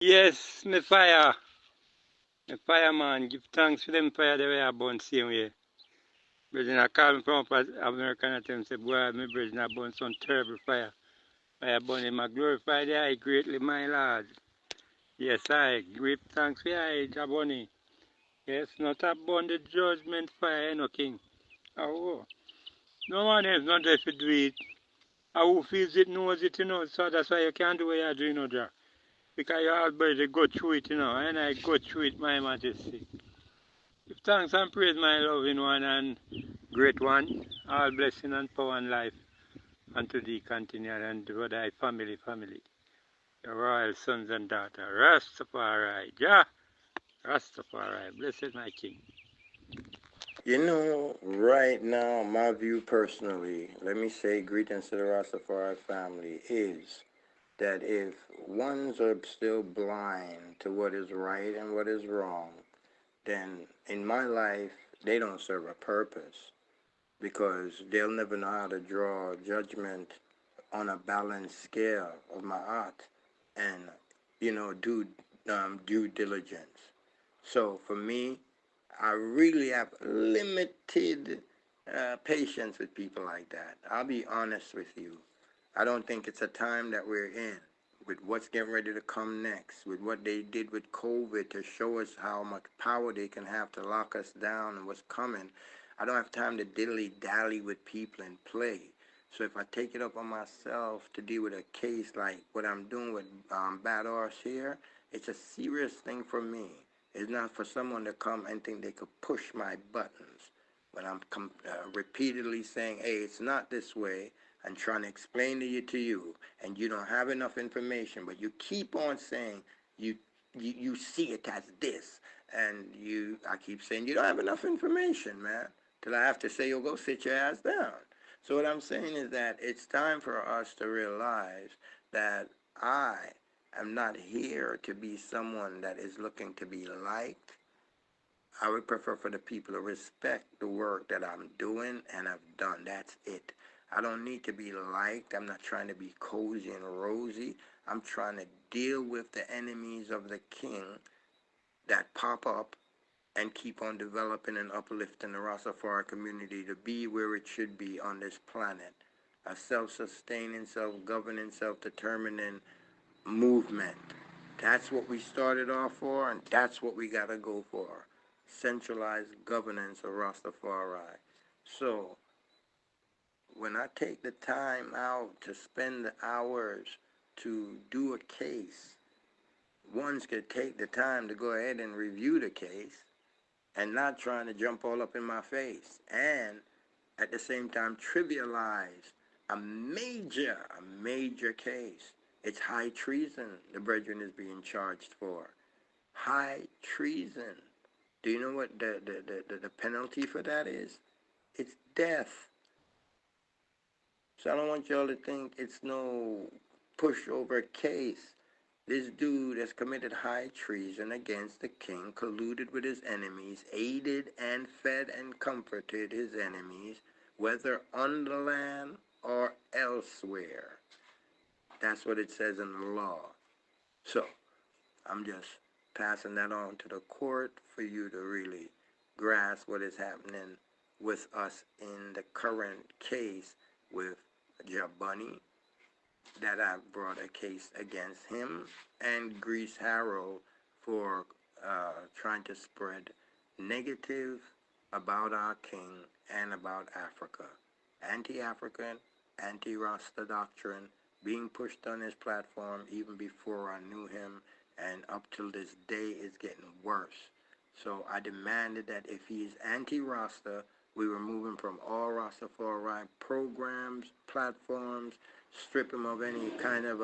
Yes, me fire. Me fire man. Give thanks for them fire the way I burn same way. Brethren, I call me from up as American at them say, boy, my brethren I burn some terrible fire. Fire burn him. I glorify the eye greatly, my Lord. Yes, I give thanks for the eye, Jaboni. Yes, not upon the judgment fire, no king. Oh, no one else not there to do it. Who feels it knows it, so that's why you can't do what you're doing, Jack. Because you already go through it, and I go through it, my majesty. Give thanks and praise my loving one and great one. All blessing and power and life unto thee continue and to thy family. Your royal sons and daughters. Rastafari, Jah, Rastafari, blessed my king. Right now, my view personally, let me say greetings to the Rastafari family, is that if ones are still blind to what is right and what is wrong, then in my life, they don't serve a purpose because they'll never know how to draw judgment on a balanced scale of my art and, do due diligence. So for me, I really have limited patience with people like that. I'll be honest with you. I don't think it's a time that we're in with what's getting ready to come next, with what they did with COVID to show us how much power they can have to lock us down and what's coming. I don't have time to dilly-dally with people and play. So if I take it up on myself to deal with a case like what I'm doing with Bad Horse here, it's a serious thing for me. It's not for someone to come and think they could push my buttons. When I'm repeatedly saying, hey, it's not this way, and trying to explain to you, and you don't have enough information, but you keep on saying you see it as this, and I keep saying you don't have enough information, man, till I have to say, you'll go sit your ass down. So what I'm saying is that it's time for us to realize that I am not here to be someone that is looking to be liked. I would prefer for the people to respect the work that I'm doing and I've done. That's it. I don't need to be liked. I'm not trying to be cozy and rosy. I'm trying to deal with the enemies of the king that pop up and keep on developing and uplifting the Rastafari community to be where it should be on this planet. A self-sustaining, self-governing, self-determining movement. That's what we started off for, and that's what we got to go for. Centralized governance of Rastafari. So, when I take the time out to spend the hours to do a case, ones could take the time to go ahead and review the case and not trying to jump all up in my face. And at the same time, trivialize a major case. It's high treason the brethren is being charged for. High treason. Do you know what the penalty for that is? It's death. So I don't want y'all to think it's no pushover case. This dude has committed high treason against the king, colluded with his enemies, aided and fed and comforted his enemies, whether on the land or elsewhere. That's what it says in the law. So, I'm just passing that on to the court for you to really grasp what is happening with us in the current case with Jabani, that I brought a case against him, and Grease Harold for trying to spread negative about our king and about Africa. Anti-African, anti-Rasta doctrine being pushed on his platform even before I knew him, and up till this day it's getting worse. So I demanded that if he is anti-Rasta, we remove him from all Rastafari programs, platforms, strip him of any kind of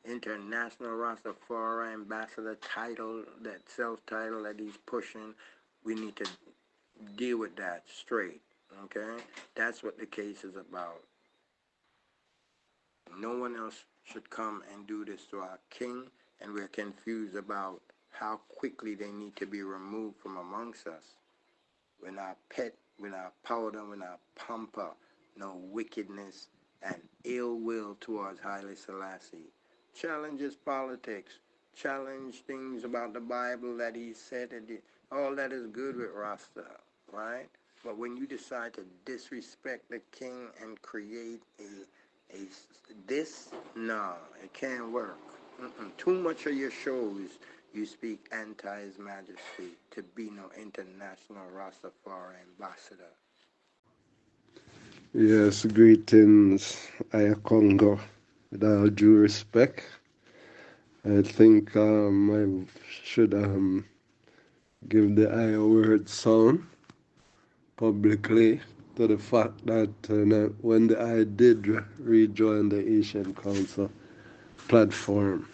international Rastafari ambassador title, that self-title that he's pushing. We need to deal with that straight, okay? That's what the case is about. No one else should come and do this to our king, and we're confused about how quickly they need to be removed from amongst us. We're not pet, we're not powder, we're not pamper, no wickedness and ill will towards Haile Selassie. Challenges politics. challenge things about the Bible that he said, and all that is good with Rasta, right? But when you decide to disrespect the king and create a this, no, it can't work. Too much of your shows, you speak anti His Majesty to be no international Rastafari ambassador. Yes, greetings, Aya Congo. With all due respect, I think I should give the Aya word sound publicly to the fact that when the Aya did rejoin the Asian Council platform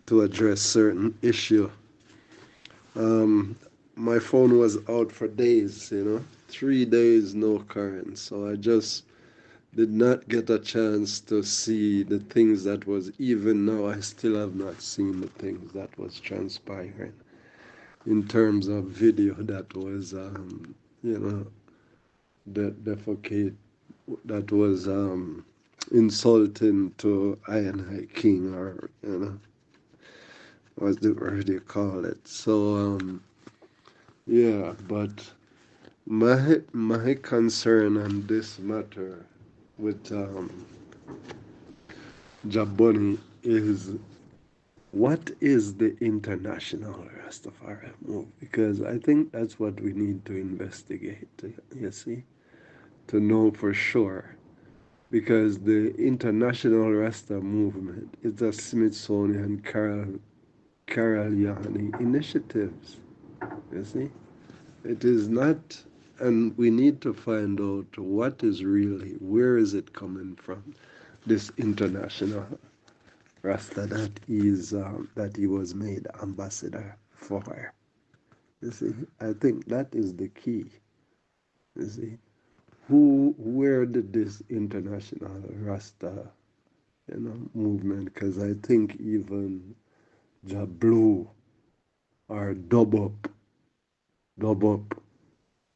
to address certain issue, my phone was out for days, 3 days no current, so I just did not get a chance to see the things that was, even now I still have not seen the things that was transpiring in terms of video that was defecate, that was insulting to INI King, or what's the word you call it. So yeah, but my concern on this matter with Jaboni is, what is the international Rastafari move? Because I think that's what we need to investigate, you see, to know for sure. Because the international Rasta movement is a Smithsonian Caroliani initiatives, you see. It is not, and we need to find out what is really, where is it coming from, this international Rasta that he was made ambassador for. You see, I think that is the key. You see, where did this international Rasta, movement? Because I think even Jablu or Dub Up,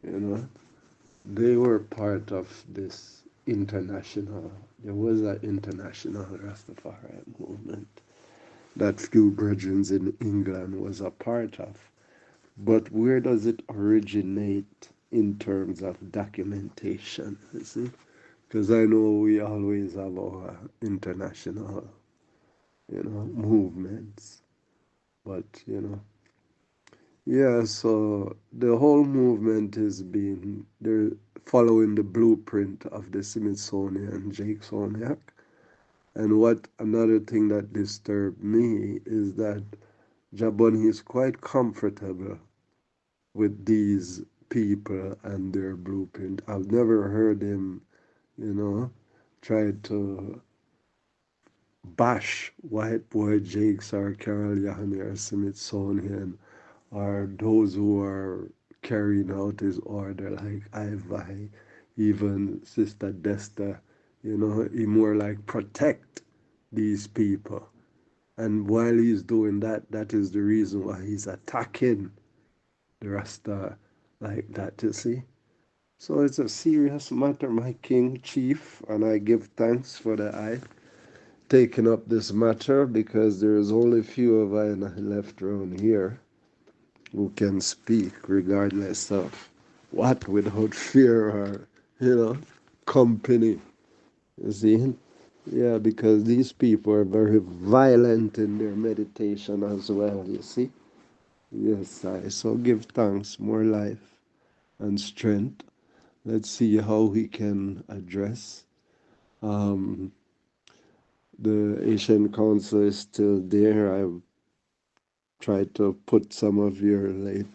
you know, they were part of this international. There was an international Rastafari movement that few brethren in England was a part of. But where does it originate in terms of documentation, you see? Because I know we always have our international, movements. But, yeah, so the whole movement is being, they're following the blueprint of the Smithsonian Jacksoniac. And what another thing that disturbed me is that Jaboni is quite comfortable with these people and their blueprint. I've never heard him, try to bash White Boy Jakes or Carol Young or Smithsonian or those who are carrying out his order, like Ivy, even Sister Desta. He more like protect these people. And while he's doing that, that is the reason why he's attacking the Rasta like that, you see. So it's a serious matter, my King Chief, and I give thanks for the eye taking up this matter, because there is only few of I left around here who can speak regardless of what, without fear or, company. You see? Yeah, because these people are very violent in their meditation as well, you see? Yes, I so give thanks, more life and strength. Let's see how we can address. The Asian Council is still there. I've tried to put some of your late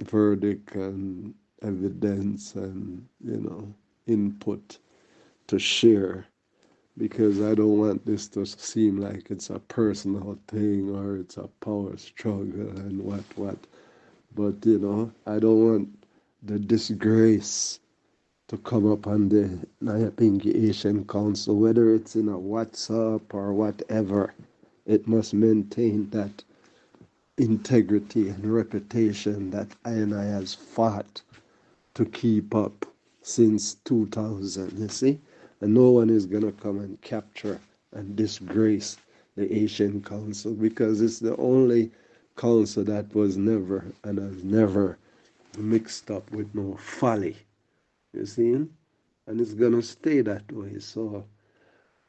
verdict and evidence and, input to share, because I don't want this to seem like it's a personal thing or it's a power struggle and what. But, I don't want the disgrace to come up on the Nayapingi Asian Council, whether it's in a WhatsApp or whatever. It must maintain that integrity and reputation that INI has fought to keep up since 2000, you see? And no one is going to come and capture and disgrace the Asian Council, because it's the only council that was never and has never mixed up with no folly. You see? And it's gonna stay that way. So,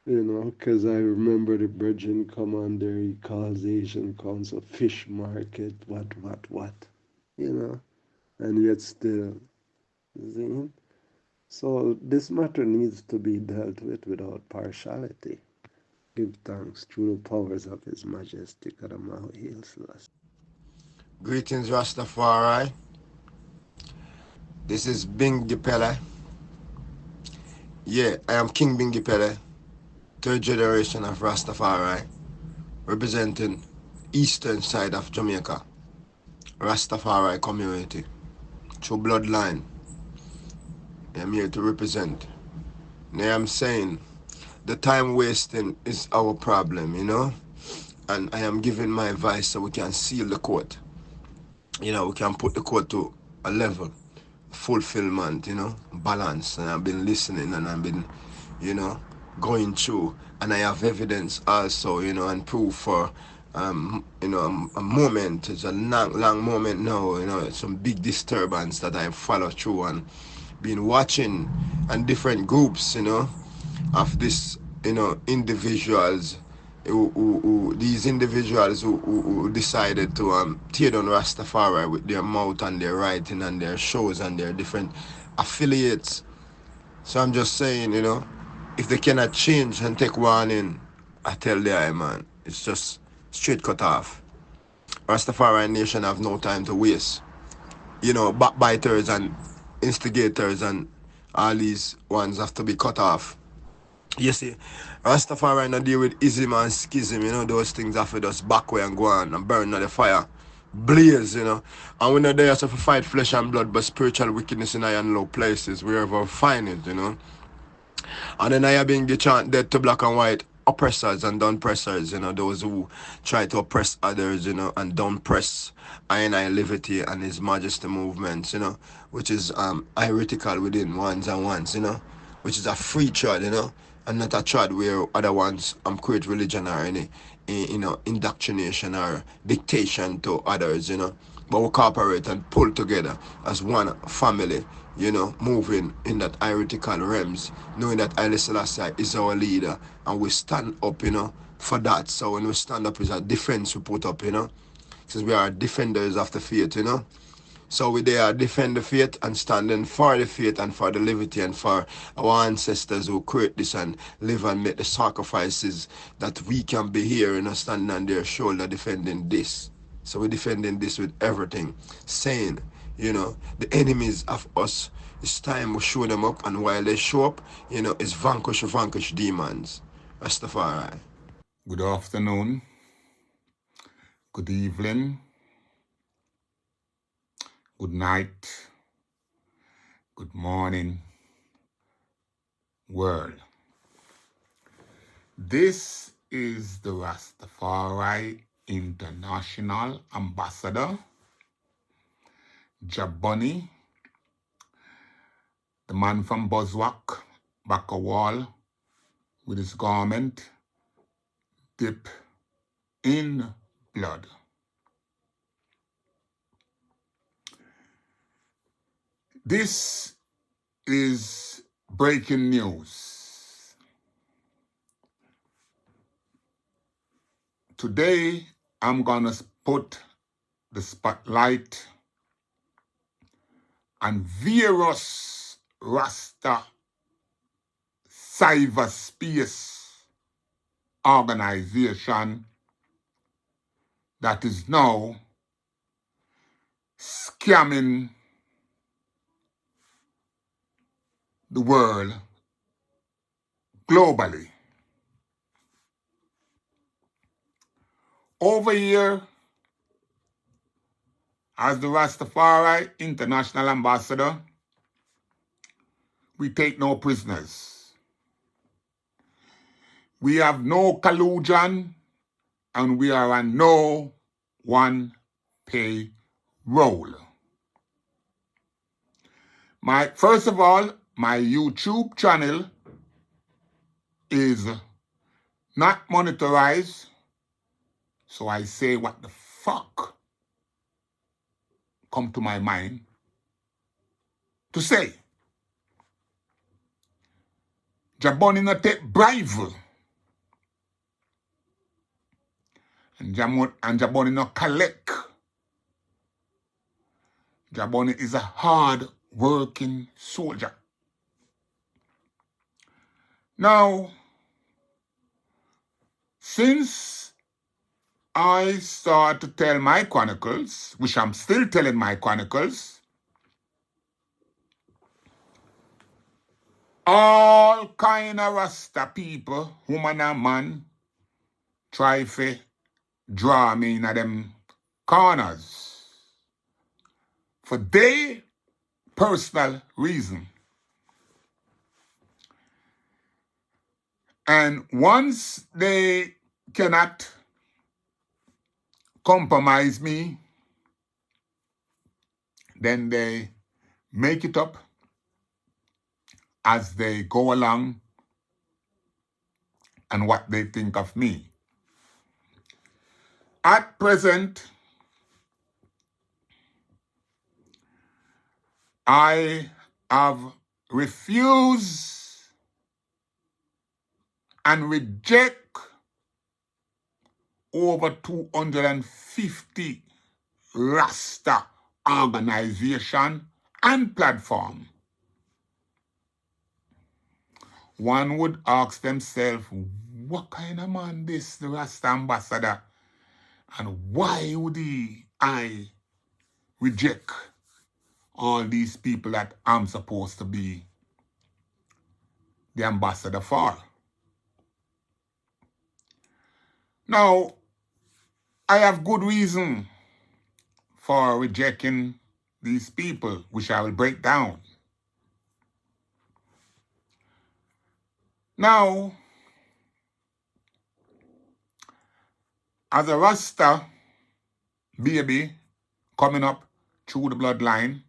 because I remember the brethren come on there, he calls Asian Council fish market, what, and yet still, you see? So this matter needs to be dealt with without partiality. Give thanks through the powers of His Majesty, Kadamahu Hail Selassie. Greetings, Rastafari. This is Bingi Pele. Yeah, I am King Bingi Pele, third generation of Rastafari, representing eastern side of Jamaica, Rastafari community, through bloodline. I'm here to represent. Now I'm saying the time wasting is our problem, and I am giving my advice so we can seal the court. We can put the court to a level, fulfillment, balance. And I've been listening and I've been, going through, and I have evidence also, and proof for, a moment. It's a long moment now, some big disturbance that I follow through and been watching, and different groups, of this, individuals these individuals who decided to tear down Rastafari with their mouth and their writing and their shows and their different affiliates. So I'm just saying, if they cannot change and take warning, I tell them, man, it's just straight cut off. Rastafari Nation have no time to waste. Backbiters and instigators and all these ones have to be cut off. You see, Rastafari not deal with ism and schism, those things have to just back way and go on and burn on the fire. Blaze, And we're not there to fight flesh and blood, but spiritual wickedness in high and low places, wherever we find it, And then I have been chant dead to black and white oppressors and downpressors, those who try to oppress others, and downpress ININI liberty and His Majesty movements, which is heretical within ones and ones, which is a free trade, and not a trade where other ones create religion or any indoctrination or dictation to others, but we cooperate and pull together as one family, moving in that heretical realms, knowing that Haile Selassie is our leader, and we stand up, for that. So when we stand up, is a defense we put up, since we are defenders of the faith, So we there defend the faith and standing for the faith and for the liberty and for our ancestors who create this and live and make the sacrifices that we can be here, standing on their shoulder defending this. So we're defending this with everything, saying, the enemies of us, it's time we show them up, and while they show up, it's vanquish demons. Rastafari. Good afternoon, good evening, good night, good morning, world. This is the Rastafari International Ambassador, Jaboni, the man from Buzzwalk, back a wall, with his garment dipped in blood. This is breaking news. Today, I'm gonna put the spotlight on various Rasta cyberspace organization that is now scamming the world globally. Over here, as the Rastafari International Ambassador, we take no prisoners. We have no collusion, and we are on no one pay roll. First of all, my YouTube channel is not monetized, So I say what the fuck come to my mind to say. Jaboni not take bribe. And Jaboni not collect. Jaboni is a hard-working soldier. Now, since I start to tell my chronicles, which I'm still telling my chronicles, all kind of Rasta people, woman and man, try to draw me in them corners for their personal reason. And once they cannot compromise me, then they make it up as they go along and what they think of me. At present, I have refused and reject over 250 Rasta organization and platform. One would ask themselves, what kind of man this, the Rasta ambassador? And why would I reject all these people that I'm supposed to be the ambassador for? Now, I have good reason for rejecting these people, which I will break down. Now, as a Rasta baby coming up through the bloodline,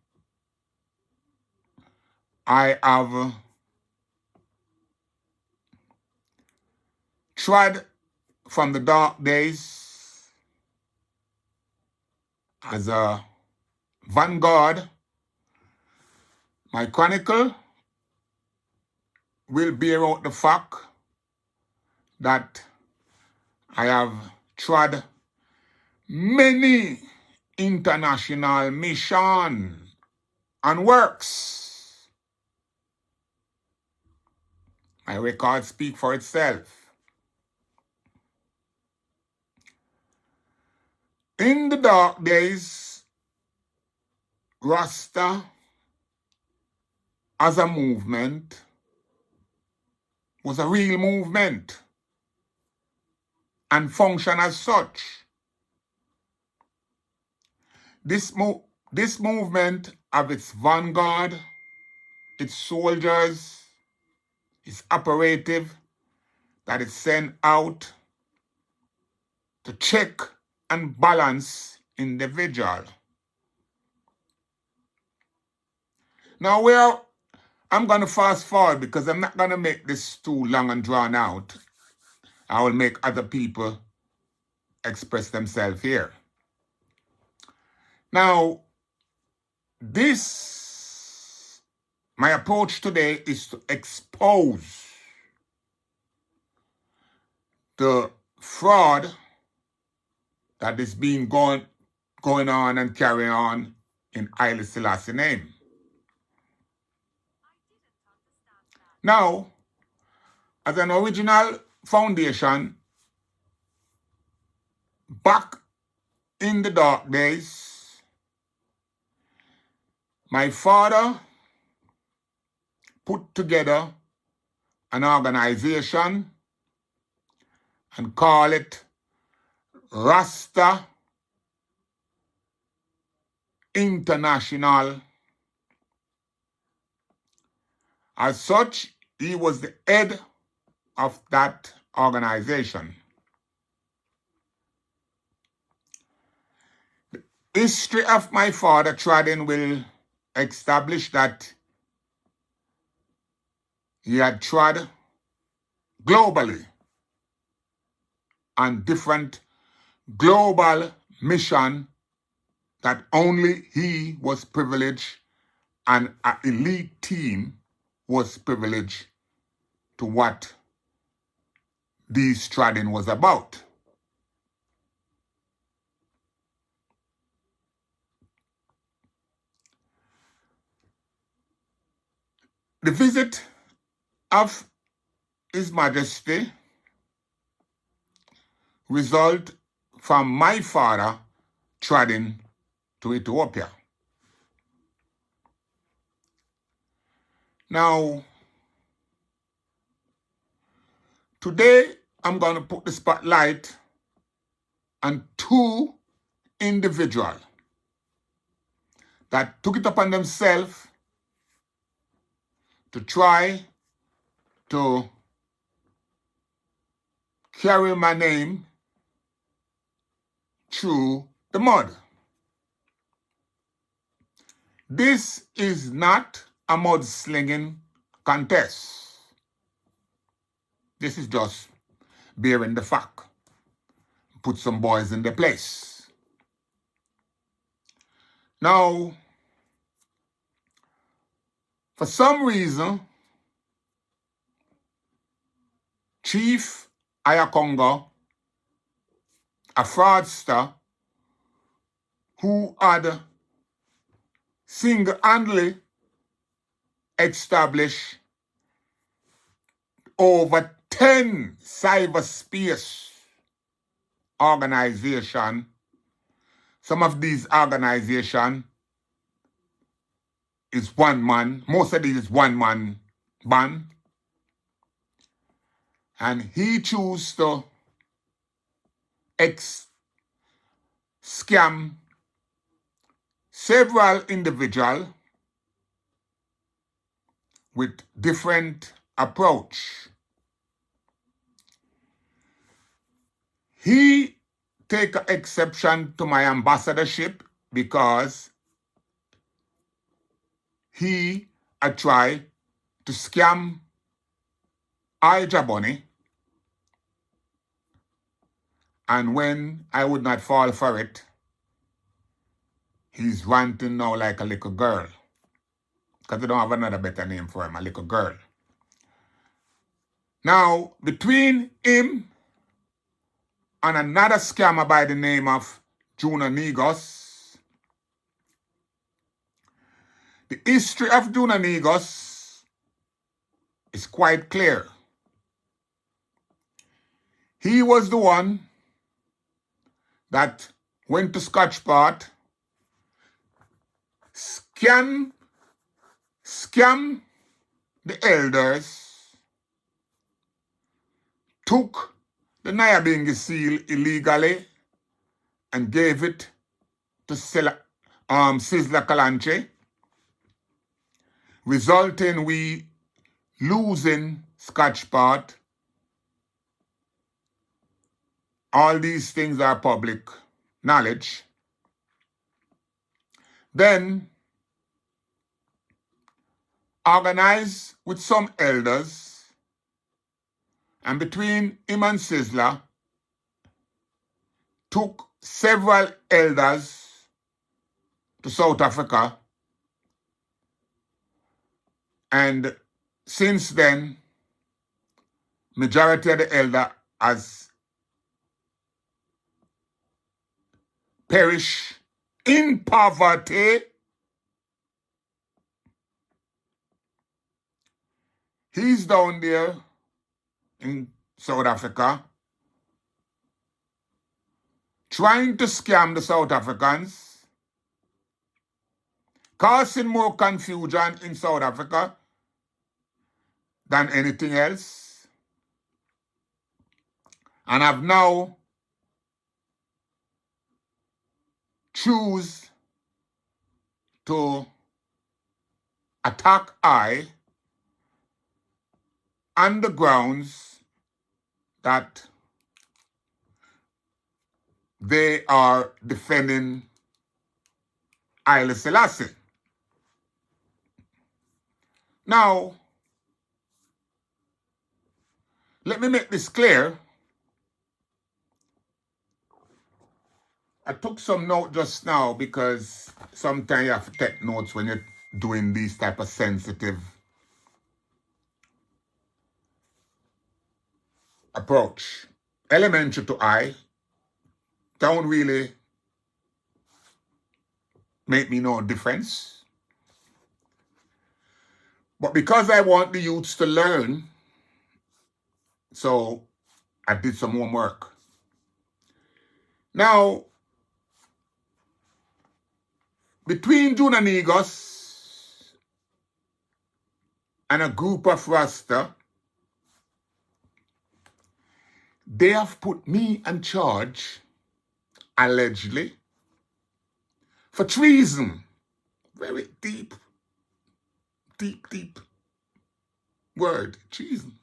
I have tried from the dark days as a vanguard. My chronicle will bear out the fact that I have tried many international mission and works. My record speaks for itself. In the dark days, Rasta as a movement was a real movement and functioned as such. This movement have its vanguard, its soldiers, its operative that is sent out to check and balance individual. Now I'm going to fast forward because I'm not going to make this too long and drawn out. I will make other people express themselves here. Now, my approach today is to expose the fraud that is being going on and carrying on in Haile Selassie's name. Now, as an original foundation, back in the dark days, my father put together an organization and call it Rasta International. As such, he was the head of that organization. The history of my father Tradden will establish that he had trod globally on different global mission that only he was privileged and an elite team was privileged to what this trading was about. The visit of His Majesty result from my father trading to Ethiopia. Now, today I'm going to put the spotlight on two individuals that took it upon themselves to try to carry my name through the mud. This is not a mudslinging contest. This is just bearing the fact. Put some boys in their place. Now, for some reason, Chief Ayakonga, a fraudster who had single-handedly established over 10 cyberspace organizations. Some of these organizations is one man, most of these is one man band. And he chose to scam several individuals with different approach. He take exception to my ambassadorship because he had tried to scam Jaboni, and when I would not fall for it, he's ranting now like a little girl. Because I don't have another better name for him, a little girl. Now, between him and another scammer by the name of Juna Negos, the history of Juna Negos is quite clear. He was the one that went to Scotchport, scam the elders, took the Nyabingi seal illegally and gave it to Sizzla Kalanche, resulting we losing Scotchport. All these things are public knowledge. Then organized with some elders, and between him and Sizzla, took several elders to South Africa. And since then, majority of the elder has perished in poverty. He's down there in South Africa trying to scam the South Africans, causing more confusion in South Africa than anything else, and have now choose to attack I on the grounds that they are defending Haile Selassie. Now, let me make this clear. I took some note just now because sometimes you have to take notes when you're doing these type of sensitive approach. Elementary to I don't really make me no difference. But because I want the youths to learn, so I did some homework. Now, between Junanigos and a group of Rasta, they have put me in charge, allegedly, for treason. Very deep word, treason.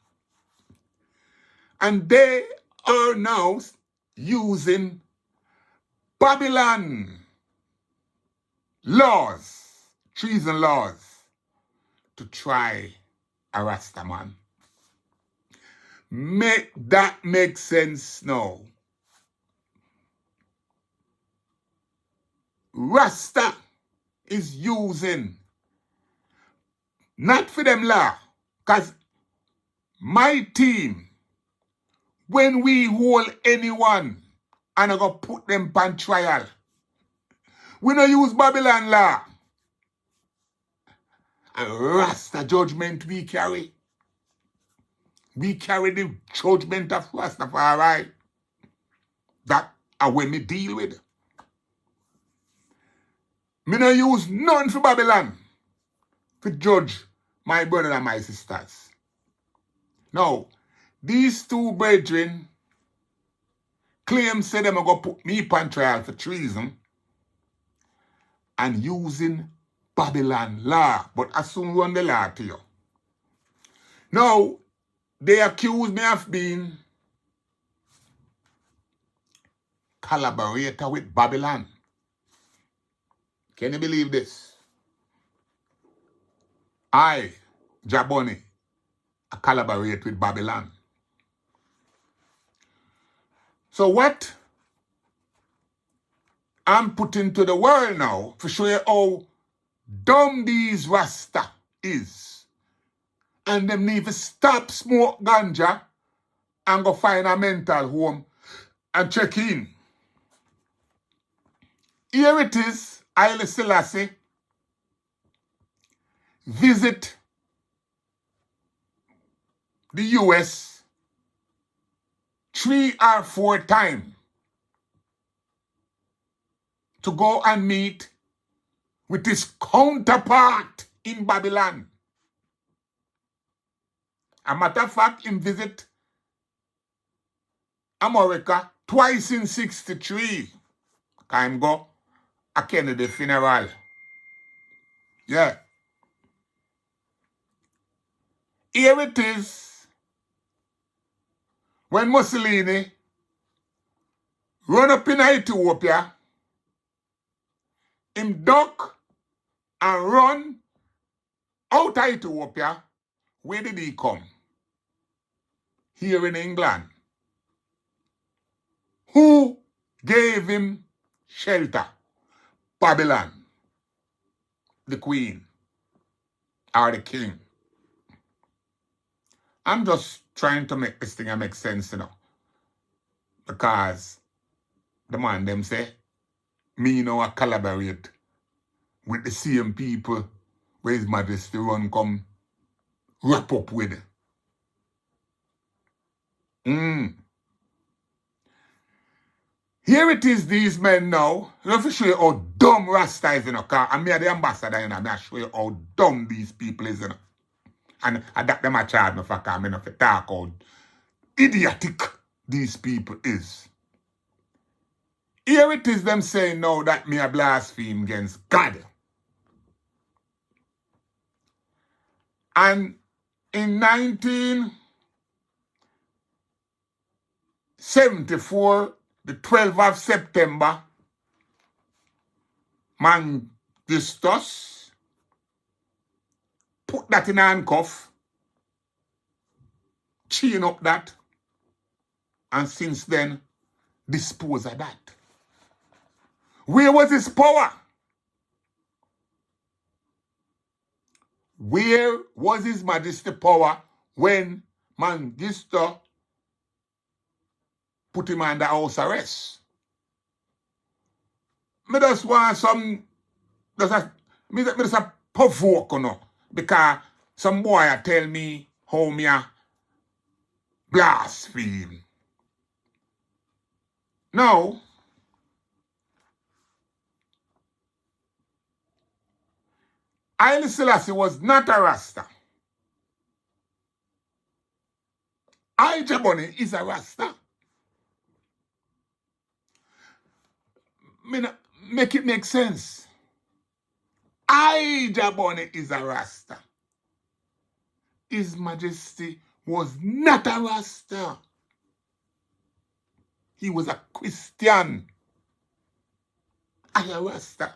And they are now using Babylon laws, treason laws, to try a Rasta man. Make that make sense now. Rasta is using, not for them law, because my team, when we hold anyone and I go put them on trial, we don't use Babylon law. A Rasta judgment we carry. We carry the judgment of Rastafari. That are when me deal with. Me no use none for Babylon to judge my brother and my sisters. Now, these two brethren claim say them are going to put me on trial for treason and using Babylon law, but I soon run the law to you. Now, they accuse me of being collaborator with Babylon. Can you believe this? I, Jaboni, I collaborate with Babylon. So what I'm putting to the world now, to show you how dumb these Rasta is. And them need to stop smoke ganja and go find a mental home and check in. Here it is, Haile Selassie visit the US 3 or 4 times to go and meet with his counterpart in Babylon. A matter of fact, him visit America twice in 63. Him go a Kennedy funeral. Yeah. Here it is. When Mussolini run up in Ethiopia, him duck and run out of Ethiopia. Where did he come? Here in England. Who gave him shelter? Babylon. The queen. Or the king. I'm just trying to make this thing make sense, you know. Because the man them say, me know I collaborate with the same people where His Majesty run come wrap up with. Here it is, these men now. Let me show you how dumb Rasta is, you know. Because I'm the ambassador, you know. I'm show you how dumb these people is, you know. And that them a charge me for because I to talk how idiotic these people is. Here it is them saying now that me a blaspheme against God. And in 1974, the 12th of September, Mangistus put that in a handcuff, chain up that, and since then, dispose of that. Where was his power? Where was His Majesty power when Mengistu put him under house arrest? Me just want some, me just a provoke, you know, because some boy tell me how me a blaspheme. No. Haile Selassie was not a Rasta. Ijaboni is a Rasta. Make it make sense. Ijaboni is a Rasta. His Majesty was not a Rasta. He was a Christian. I a Rasta.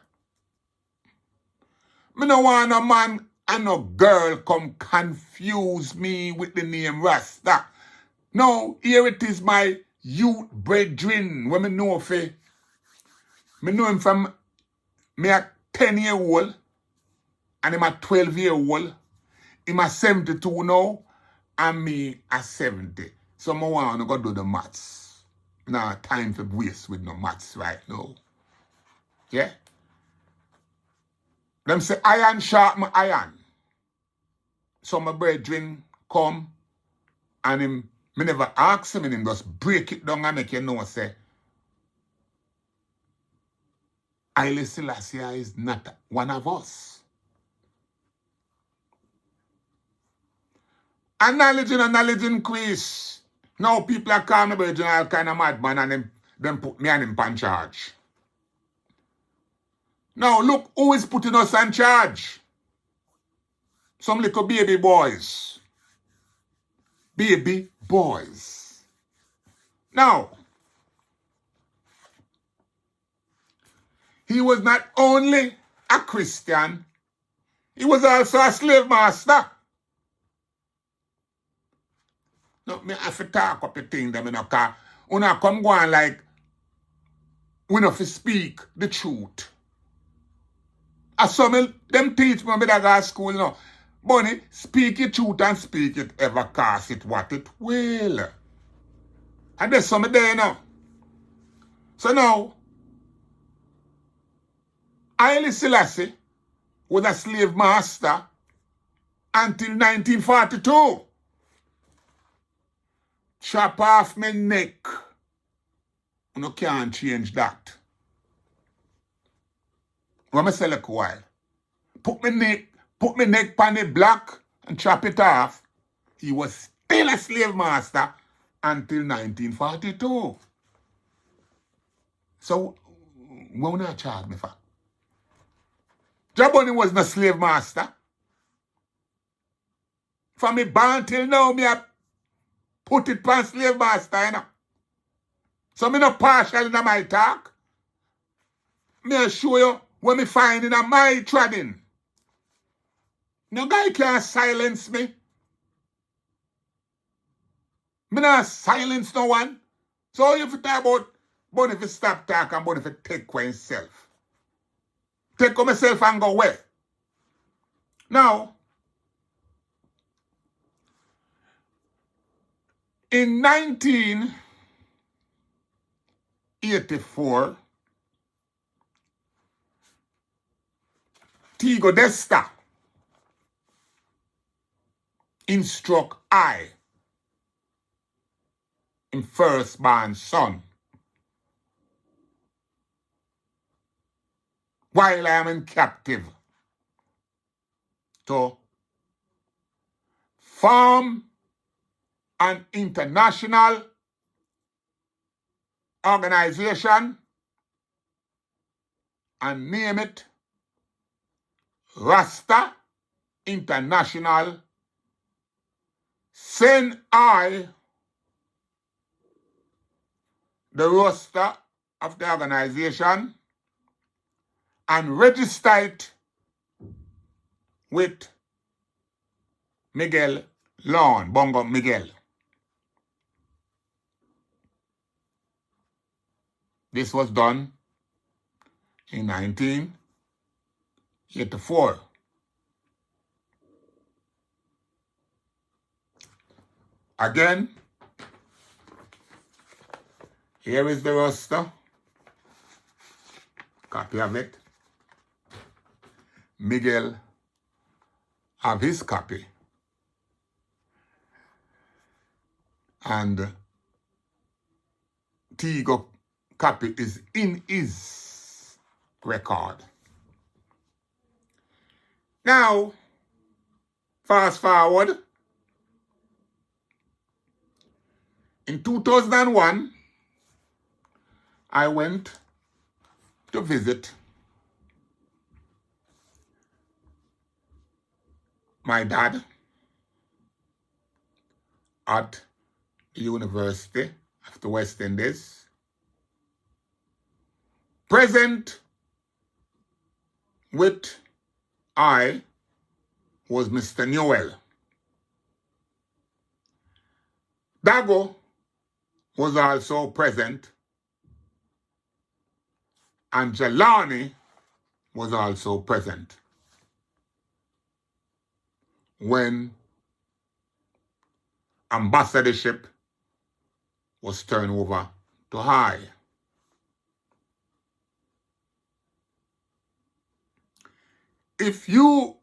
Me no want a man and no girl come confuse me with the name Rasta. No, here it is my youth brethren. When me know him from me a 10-year-old and him a 12-year-old. Him a 72 now and me a 70. So I want to go do the maths. Nah, time for waste with no maths right now. Yeah? Them say iron sharpen iron. So my brethren come and me never ask him and him just break it down and make you know say Haile Selassie is not one of us. Knowledge increase. Now people are calling me brethren all kind of madman and them put me and him on charge. Now look who is putting us on charge. Some little baby boys. Baby boys. Now, he was not only a Christian, he was also a slave master. No, me have to talk up the thing that me no car. Una come go on like we no fi speak the truth. As some them teach me that go to school, you know. Bunny, speak your truth and speak it ever cast it what it will. And there's some there now. So now, Haile Selassie was a slave master until 1942. Chop off my neck. You can't change that. When I say like a while, put my neck on the block and chop it off. He was still a slave master until 1942. So, what will you charge me for? Jaboni was no slave master. From me born till now, me a put it on slave master, you know. So me no partial in my talk. Me a show you what me find in my trading. No guy can't silence me. Me not silence no one. So if you talk about Bunny if stop talking and Bunny if take for himself. Take for myself and go away. Now, in 1984, Tigo Desta instruct I, in firstborn son, while I am in captive, to form an international organization and name it Rasta International. Send I the roster of the organization and register it with Miguel Lawn, Bongo Miguel. This was done in 1984. Again, here is the Rasta, copy of it. Miguel have his copy. And Tigo copy is in his record. Now, fast forward. In 2001, I went to visit my dad at the University of the West Indies. Present with I was Mr. Newell. Dago was also present, and Jelani was also present when ambassadorship was turned over to I. If you,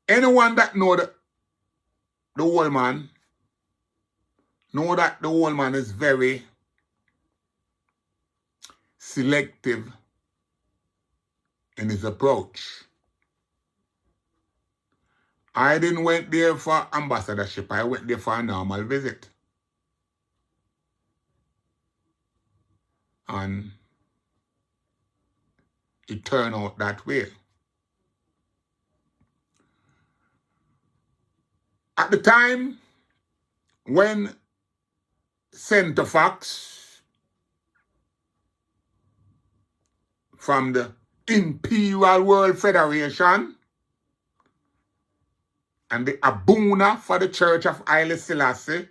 anyone that know the old man, know that the old man is very selective in his approach. I didn't went there for ambassadorship. I went there for a normal visit. And it turned out that way. At the time when Center Fox from the Imperial World Federation and the Abuna for the Church of Haile Selassie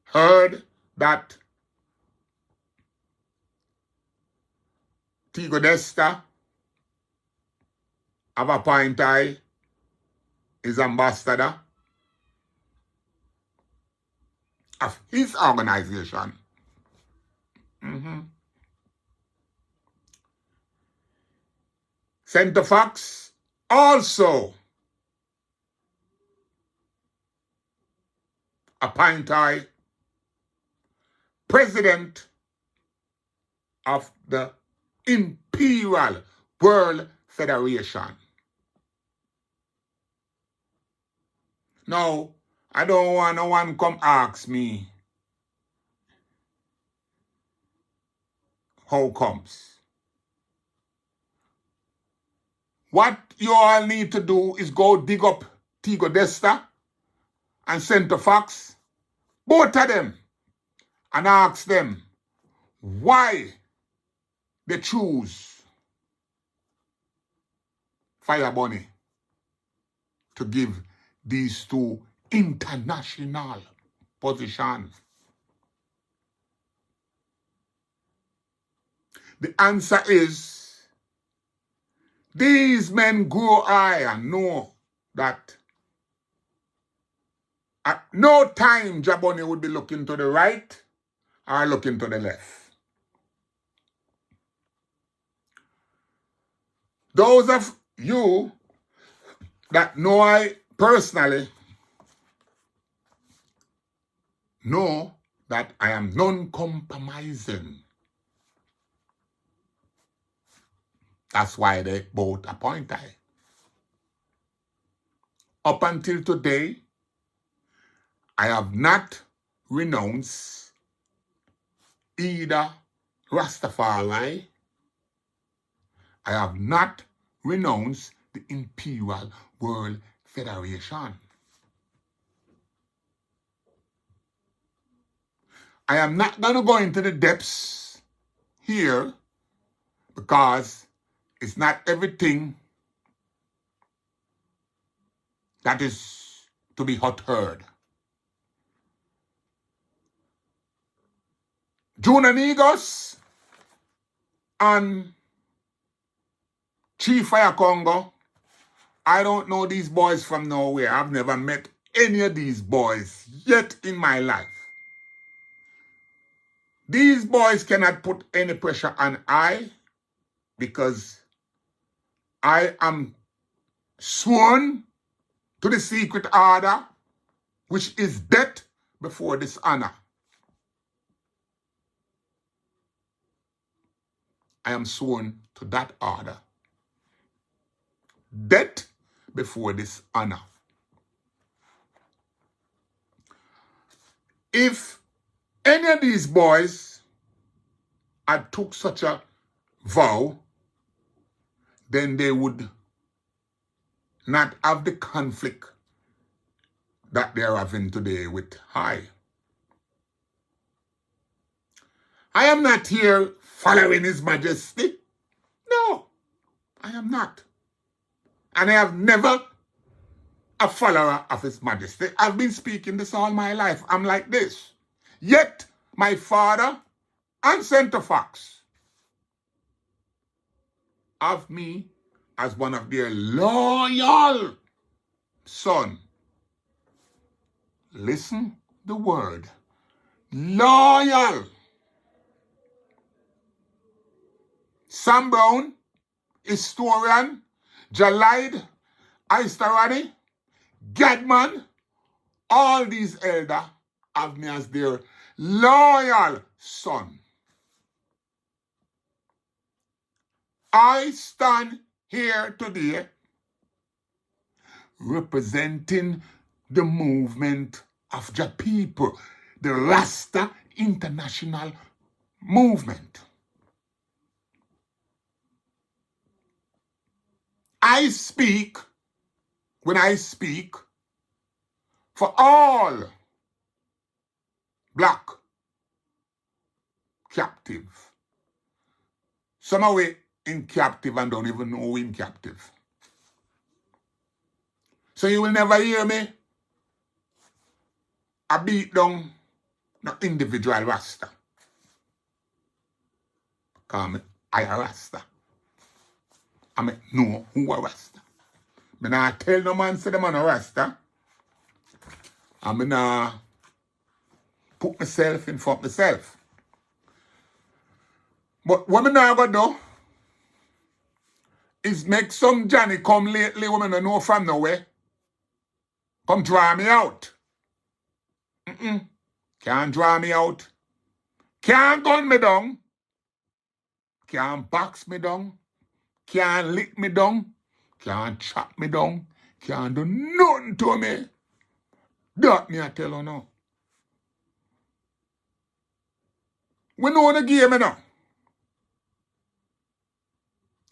heard that Tigo Desta have appointed his ambassador of his organization. Center Fox also appointed president of the Imperial World Federation. Now, I don't want no one come ask me how comes. What you all need to do is go dig up Tigo Desta and Center Fox, both of them, and ask them why they choose Fire Bunny to give these two international positions. The answer is these men grow high and know that at no time Jaboni would be looking to the right or looking to the left. Those of you that know I personally know that I am non-compromising. That's why they both appoint I. Up until today, I have not renounced either Rastafari. I have not renounced the Imperial World Federation. I am not going to go into the depths here because it's not everything that is to be heard. June Amigos and Chief Fire Congo, I don't know these boys from nowhere. I've never met any of these boys yet in my life. These boys cannot put any pressure on I because I am sworn to the secret order, which is death before dishonor. I am sworn to that order. Death before dishonor. If any of these boys had took such a vow, then they would not have the conflict that they are having today with I. I am not here following His Majesty. No, I am not. And I have never a follower of His Majesty. I've been speaking this all my life. I'm like this. Yet, my father and Center Fox have me as one of their loyal son. Listen the word. Loyal. Sam Brown, historian, Jalide, Aistarani, Gadman, all these elders have me as their loyal son. I stand here today representing the movement of the people, the Rasta international movement. I speak, when I speak, for all black captive. Some are in captive and don't even know who in captive. So you will never hear me I beat down the individual Rasta. Because I a Rasta. I know who a Rasta. I not tell no man say the man a Rasta. And I not put myself in front of myself. But what I now go do is make some Johnny come lately when I know from nowhere. Come draw me out. Can't draw me out. Can't gun me down. Can't box me down. Can't lick me down. Can't chop me down. Can't do nothing to me. That me I tell you now. We know the game now.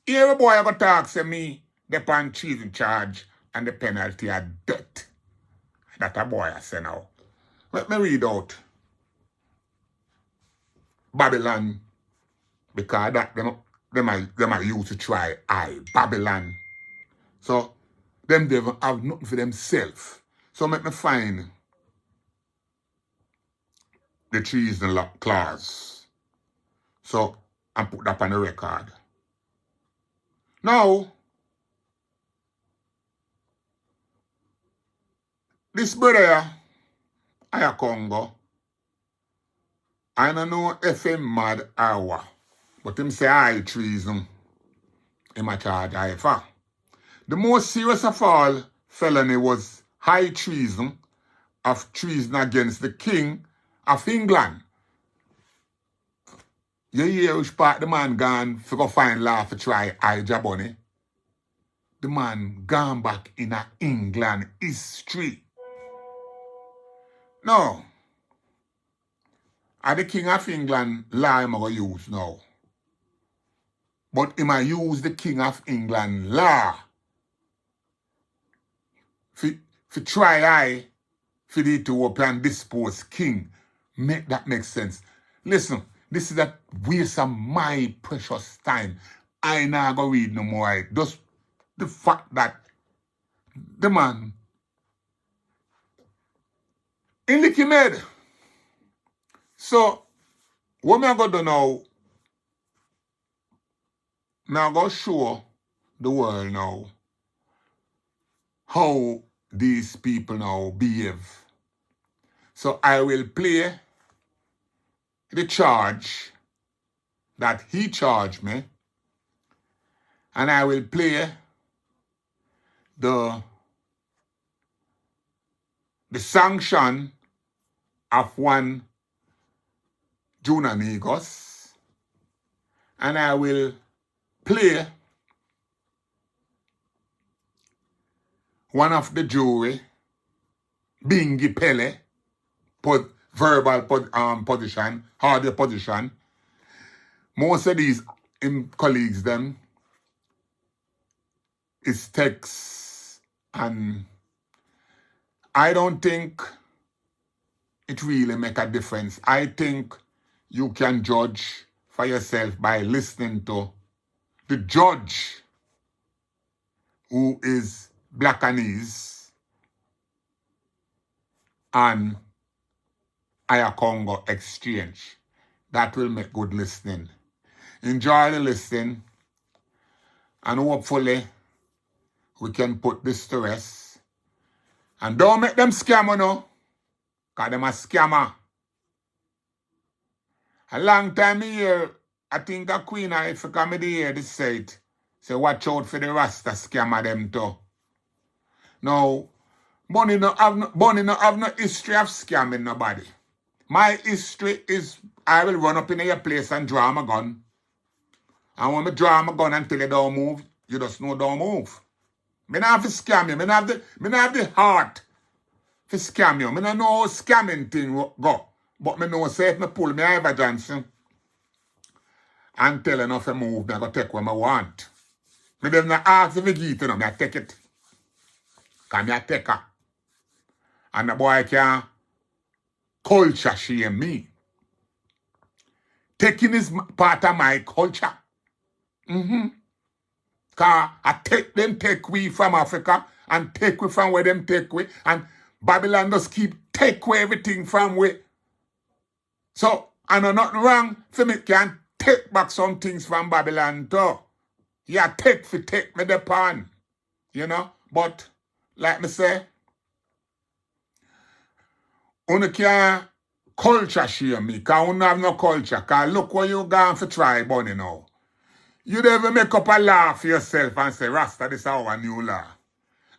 Here a boy I go talk to me, the pan cheese in charge and the penalty are death. That a boy I say now. Let me read out Babylon, because that them are used to try Babylon. So them they have nothing for themselves. So let me find the treason clause. So I put that on the record. Now, this brother, I Congo, I don't know if him mad or what, but him say I treason. Him a charge I for. The most serious of all felony was high treason of treason against the King of England. You hear which part the man gone for go find law for try Jaboni? The man gone back in a England history. No. And the King of England law I'm going to use now. But him I use the King of England law for try for the Ethiopian dispose king. Make that make sense. Listen, this is a waste of my precious time. I not go read no more. Just the fact that the man in Licky Med. So, what me I go do now, I go show the world now how these people now behave. So I will play the charge that he charged me, and I will play the sanction of one Junamigos, and I will play one of the jury, Bingi Pele, verbal position, harder position. Most of these colleagues them is text, and I don't think it really make a difference. I think you can judge for yourself by listening to the judge who is Blackanese and Aya Congo exchange. That will make good listening. Enjoy the listening, and hopefully we can put this to rest. And don't make them scammer no, because them a scammer. A long time here, I think a Queen of Africa me hear this say it. Say watch out for the Rasta scammer them too. Now, Bunny no have no history of scamming nobody. My history is I will run up in your place and draw my gun. And when I draw my gun until you don't move, you just know don't move. Me not have to scam you. Me not have the heart to scam you. Me not know how scamming thing go. But me know say if me pull me Ivor Johnson and tell enough to move, me go take what I want. Me dem not ask if you give it, me I take it. Because me I take her. And the boy can culture shame me. Taking is part of my culture. Because I take we from Africa and take we from where them take we. And Babylon just keep take away everything from we. So, I know nothing wrong for me can take back some things from Babylon too. Yeah, take me the pan. You know? But, like me say, you can't culture shame me, because you have no culture. Because look what you going for try, Bunny, now. You never make up a law for yourself and say, Rasta, this is our new law.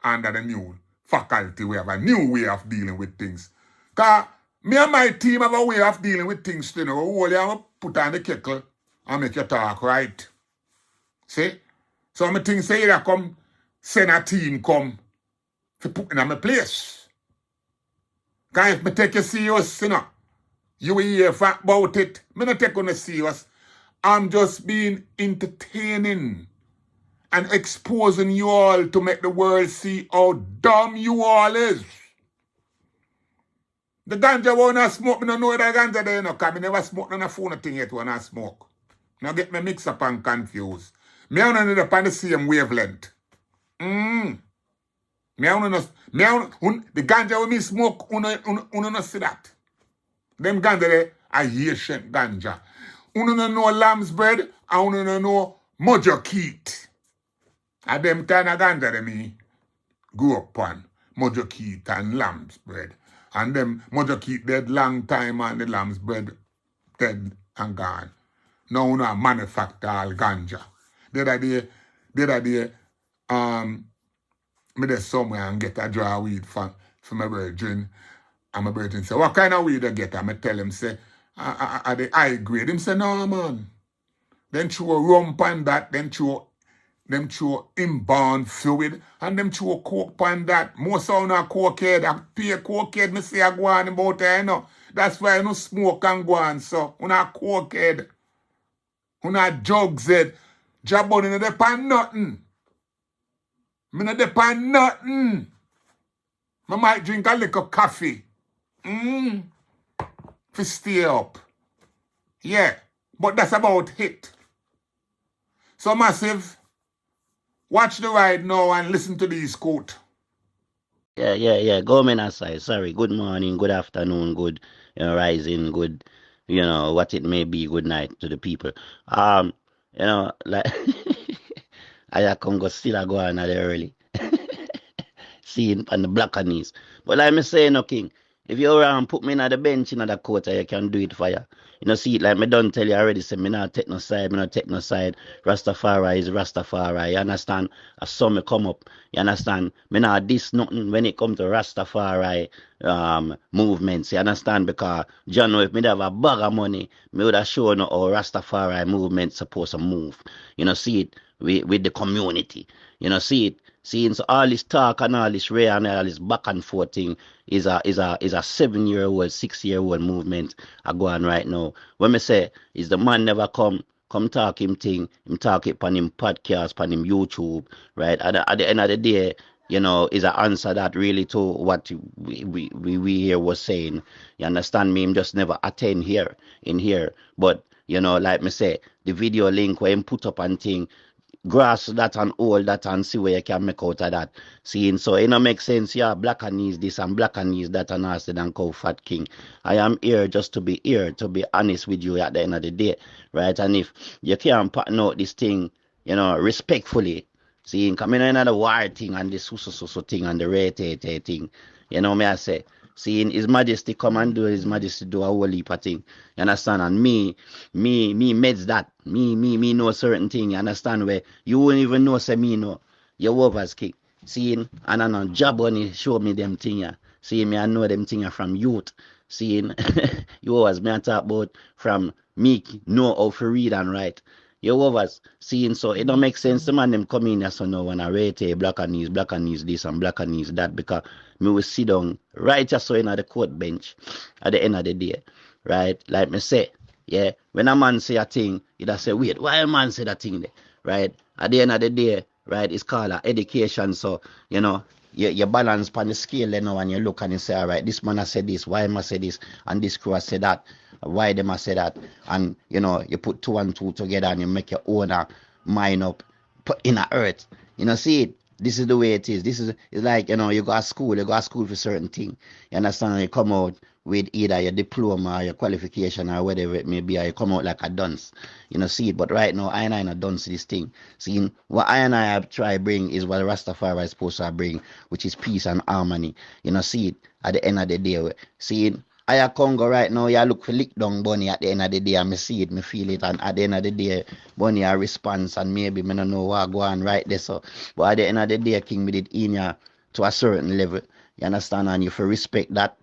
Under the new faculty, we have a new way of dealing with things. Because me and my team have a way of dealing with things, you know. We only put on the kettle and make you talk right. See? So I think say that come, send a team come to put in my place. Because if me take you serious, you know, you will hear about it. Me not take you serious. I'm just being entertaining and exposing you all to make the world see how dumb you all is. The ganja won't smoke, me don't know that ganja there, because I never smoke on a phone thing yet when I smoke. Now get me mixed up and confused. Me I don't know on the same wavelength. The ganja when me smoke, uno no see that. Them ganja there are Haitian ganja. Uno no know lamb's bread, and uno no know mojo keat. And them kind of ganja that me grew up on. Mojo keat and lamb's bread. And them mojo keat dead long time and the lamb's bread dead and gone. Now uno manufacture all ganja. The other day, me there somewhere and get a draw weed for my virgin. And my virgin say, what kind of weed I get? And I tell him, say, are the high grade? Him say, no, man. Then throw rum pan that, then throw inbound fluid, and them throw coke pan that. Most of them cokehead, I pay cokehead, me say I go on about it, you know. That's why I no smoke and go on, so. You know cokehead. You know drugs head. Jabon in the pan nothing. Me no depend nothing. I might drink a little coffee. To stay up. Yeah. But that's about it. So Massive, watch the ride now and listen to these quotes. Yeah. Go men aside. Sorry. Good morning, good afternoon, good rising, good, what it may be, good night to the people. Like I can go still a go on at the early. Seeing on the black and knees. But like me say, no king, if you around put me in the bench in the court, you can do it for you. You know, see it like me don't tell you already, say me not take no side, me not take no side. Rastafari is Rastafari, you understand? I saw me come up, you understand? Me not diss nothing when it come to Rastafari movements, you understand? Because John know if me have a bag of money, me would have shown how Rastafari movement supposed to move. You know, see it with the community. You know, see it. Seeing so all this talk and all this rare and all this back and forth thing is a 7-year-old, 6-year-old movement I go on right now. When me say is the man never come talk him thing, him talk it on him podcast, on him YouTube, right? At the end of the day, you know, is an answer that really to what we here was saying. You understand me? Him just never attend here in here. But you know, like me say, the video link where him put up and thing. Grasp that and all that and see where you can make out of that. Seeing so it don't make sense, yeah, black and needs this and black and needs that and I said and call fat king. I am here just to be here, to be honest with you at the end of the day. Right? And if you can't pattern out this thing, you know, respectfully, seeing coming in another war thing and this so thing and the rate thing, you know me I say. Seeing His Majesty come and do His Majesty do a whole heap of thing. You understand? And me meds that. Me know certain thing. You understand? Where you won't even know say me know. Your overs kick. Seeing and I know job when he show me them thing. Yeah. Seeing me I know them thing from youth. Seeing you always me I talk about from me know how to read and write. You overs seeing so it don't make sense the man them come in so now when I rate black and news this and black and news that because me will sit down right just so in the court bench at the end of the day. Right? Like me say, yeah, when a man say a thing, you just say, wait, why a man say that thing there? Right? At the end of the day, right, it's called education. So, you know, you balance on the scale you know and you look and you say, all right, this man has said this, why must say this, and this crew has said that, why they must say that, and you know, you put 2 and 2 together and you make your own mind up, put in a earth. You know, see it. This is the way it is. This is it's like, you know, you go to school for certain thing. You understand? And you come out with either your diploma or your qualification or whatever it may be, or you come out like a dunce. You know, see it. But right now, I and I not dunce this thing. See, what I and I have tried bring is what Rastafari is supposed to bring, which is peace and harmony. You know, see it at the end of the day. See it. I Congo right now, you look for lick down Bunny at the end of the day, and me see it, me feel it, and at the end of the day, Bunny a response, and maybe me don't know what go on right there, so. But at the end of the day, King, me did in ya to a certain level, you understand, and you for respect that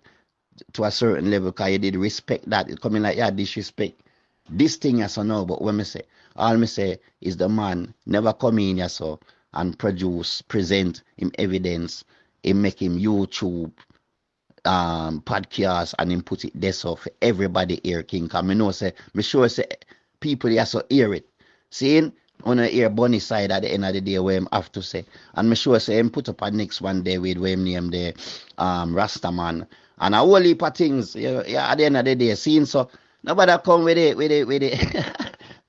to a certain level, because you did respect that, it coming like, yeah, disrespect this thing, yeah, so no, but when me say, all me say is the man never come in, yeah, so, and present him evidence, him make him YouTube, podcast and him put it there so for everybody here king cause me know say me sure say people here so hear it seeing on the hear Bunny side at the end of the day where him have to say and me sure say him put up a next one day with where him name the Rasta man and a whole heap of things yeah at the end of the day seeing so nobody come with it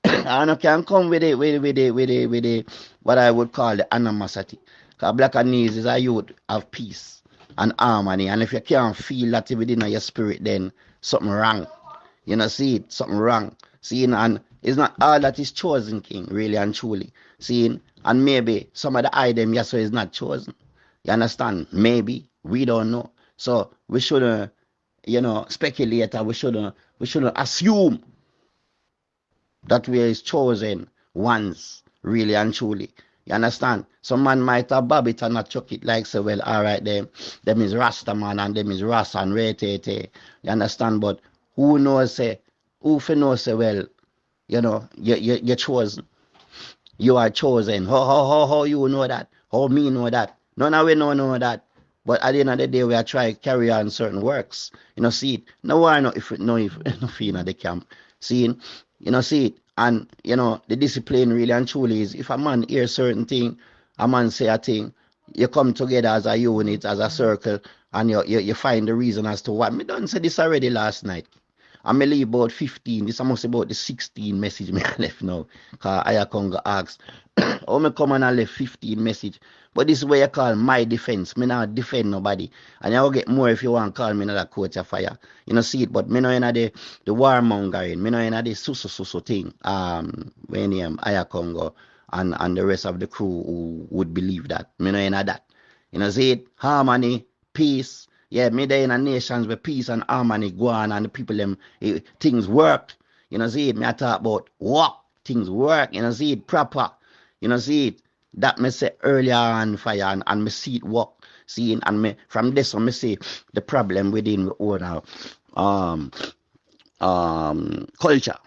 and I can come with it what I would call the animosity because black and knees is a youth of peace and harmony, and if you can't feel that within your spirit, then something wrong. You know, see it, something wrong. Seeing, and it's not all that is chosen, King, really and truly. Seeing, and maybe some of the item, yes, so is not chosen. You understand? Maybe we don't know. So we shouldn't, you know, speculate. Or we shouldn't assume that we is chosen once, really and truly. You understand? Some man might have bob it and not chuck it like say, well, all right, them is Rasta man and them is Rasta and rate. You understand? But who knows say, who for knows say, well, you know, you're chosen. You are chosen. How you know that? How me know that? None of we know that. But at the end of the day, we are trying to carry on certain works. You know, see it. No one know if no feel in the camp. Seeing, you know, see it. And, you know, the discipline really and truly is if a man hears certain thing, a man say a thing, you come together as a unit, as a circle, and you find the reason as to what. Me done say this already last night. I may leave about 15. This almost about the 16 message me I left now. Because I come go ask. How me come and I left 15 message. But this is what you call my defense. Me not defend nobody. And you will get more if you want to call me another coach of fire. You know, see it, but me know in the warmongering. Me know in the so thing. When I Congo and the rest of the crew who would believe that. Me know in that. You know, see it? Harmony, peace. Yeah, me there in a nations where peace and harmony go on and the people them things work. You know, see it? Me I talk about work. Things work. You know, see it proper. You know, see it? That me say earlier on fire and me see it work. See, and me from this one me see the problem within the own culture.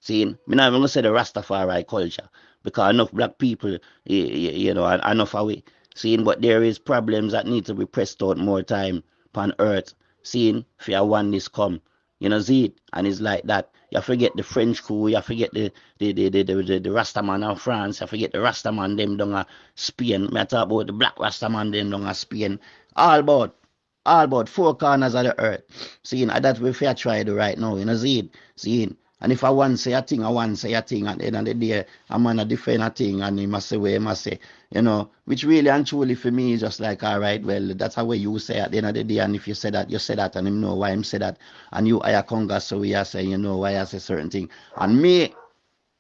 See, me not even gonna say the Rastafari culture because enough black people, you know, enough away. Seeing, but there is problems that need to be pressed out more time upon earth. Seeing, for one this come, you know, see it, and it's like that. You forget the French crew, you forget the Rastaman of France, you forget the Rastaman them down Spain. Me talk about the black Rastaman them down Spain. All about four corners of the earth. Seeing, and that's what we try to do right now, you know, see it, seeing. And if I want say a thing, I want say a thing. At the end of the day, I'm gonna defend a thing, and he must say what he must say. You know, which really and truly for me is just like, all right, well, that's how you say at the end of the day. And if you say that, you say that, and him know why him say that. And you, I congress, so we are saying, you know why I say certain thing. And me,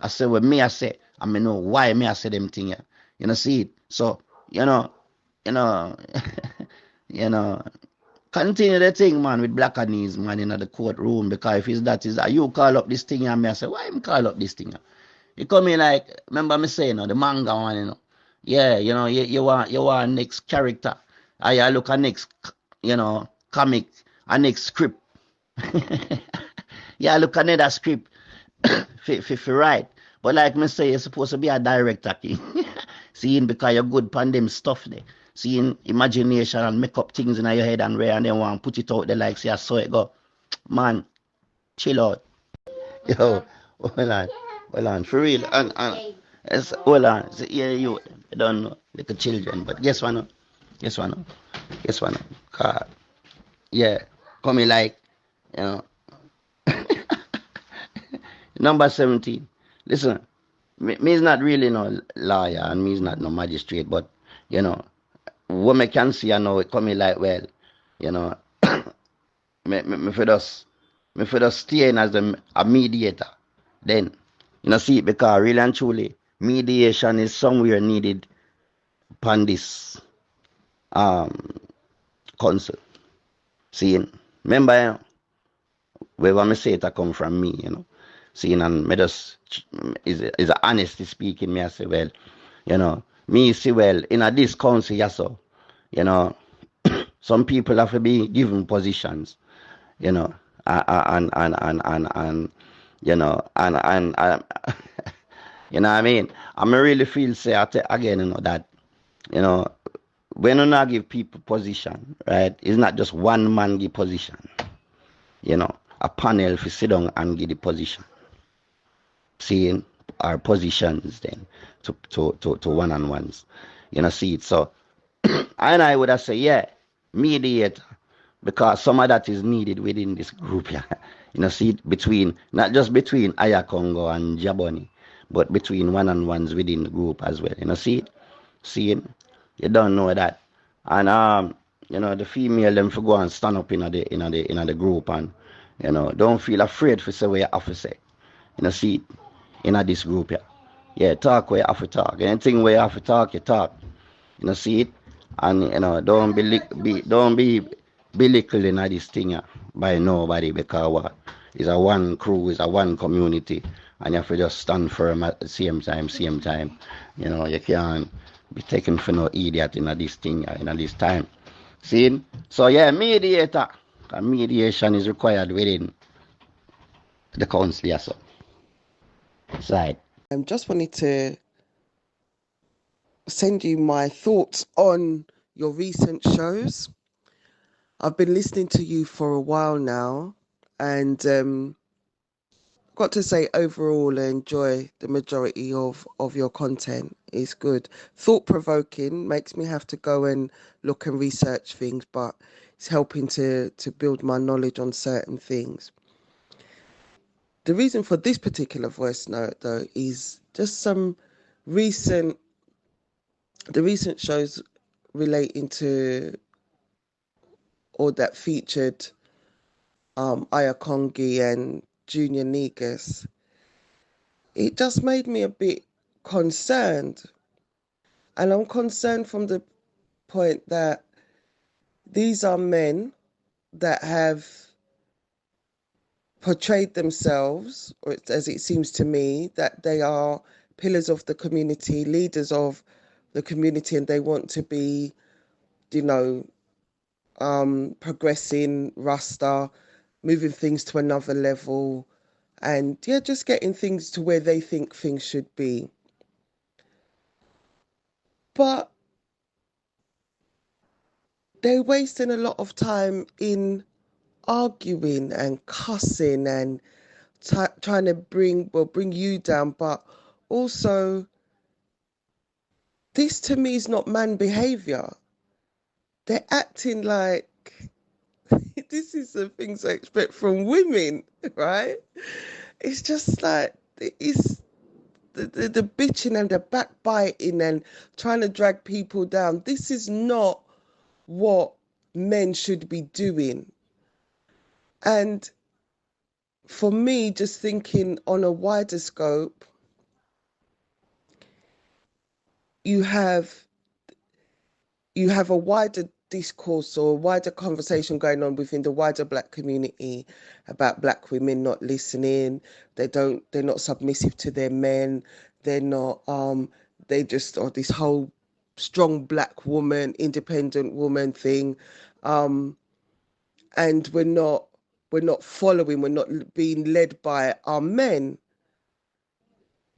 I say what me I say, and me know why me I say them thing. Yeah. You know, see it. So, you know, you know. Continue the thing, man, with black and knees, man, in the courtroom, because if it's that is that you call up this thing and me I say, why him call up this thing? You come in like, remember me saying, the manga one, you know. Yeah, you know, you want next character. I look at next, you know, comic, a next script. Yeah, look at another script for write. But like me say, you're supposed to be a director, king. Seeing because you're good pan them stuff there. Seeing imagination and make up things in your head and where and then want to put it out there like say I saw it go. Man, chill out. Yo, hold on, for real. And hold on. See, yeah, you don't know, little children. But guess what? Guess what? Yeah, coming like, you know, number 17. Listen, me is not really no lawyer and me is not no magistrate, but, you know, what me can see, I know it coming like, well, you know, me for just stay in as a mediator. Then, you know, see, because really and truly, mediation is somewhere needed upon this council. Seeing, remember, you know, wherever me say it, I come from me, you know. Seeing, and me just, is a honesty speaking, me I say, well, you know, me see, well, in a this council, yeah, so, you know, some people have to be given positions, you know, and you know, and you know what I mean? I really feel say again, you know, that, you know, when you not give people position, right? It's not just one man give position. You know, a panel to sit down and give the position. Seeing our positions then to one-on-ones. You know, see it. So and I would have said, yeah, mediator, because some of that is needed within this group, yeah. You know, see it between, not just between Ayakongo and Jaboni, but between one-on-ones within the group as well. You know, see it? See it? You don't know that. And you know, the female them for go and stand up in the group and, you know, don't feel afraid for say what you have to say. You know, see it? In this group, yeah. Yeah, talk where you have to talk. Anything where you have to talk, you talk. You know, see it? And, you know, don't be belittling at this thing by nobody, because what? It's a one crew, it's a one community, and you have to just stand firm at the same time. You know, you can't be taken for no idiot in this thing, in this time. See? So yeah, mediator. And mediation is required within the council, yes, sir. Side. Just wanted to send you my thoughts on your recent shows. I've been listening to you for a while now, and got to say overall I enjoy the majority of your content. It's good. Thought-provoking, makes me have to go and look and research things, but it's helping to build my knowledge on certain things. The reason for this particular voice note, though, is just the recent shows relating to, or that featured Ayakongi and Junior Negus. It just made me a bit concerned. And I'm concerned from the point that these are men that have portrayed themselves, or as it seems to me, that they are pillars of the community, leaders of the community, and they want to be, you know, progressing, Rasta, moving things to another level, and yeah, just getting things to where they think things should be. But they're wasting a lot of time in arguing and cussing and trying to bring you down, but also this to me is not man behavior. They're acting like this is the things I expect from women, right? It's just like it's the bitching and the backbiting and trying to drag people down. This is not what men should be doing. And for me, just thinking on a wider scope, you have a wider discourse or a wider conversation going on within the wider Black community about Black women not listening. They're not submissive to their men. They're not they just are this whole strong Black woman, independent woman thing. And we're not following, we're not being led by our men.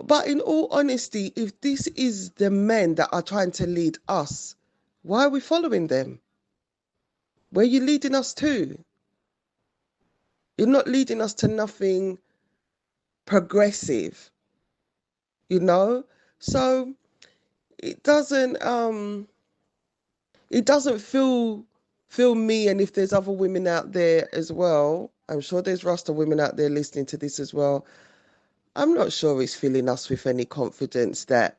But in all honesty, if this is the men that are trying to lead us, why are we following them? Where are you leading us to? You're not leading us to nothing progressive, you know? So it doesn't feel me, and if there's other women out there as well, I'm sure there's Rasta women out there listening to this as well, I'm not sure it's filling us with any confidence that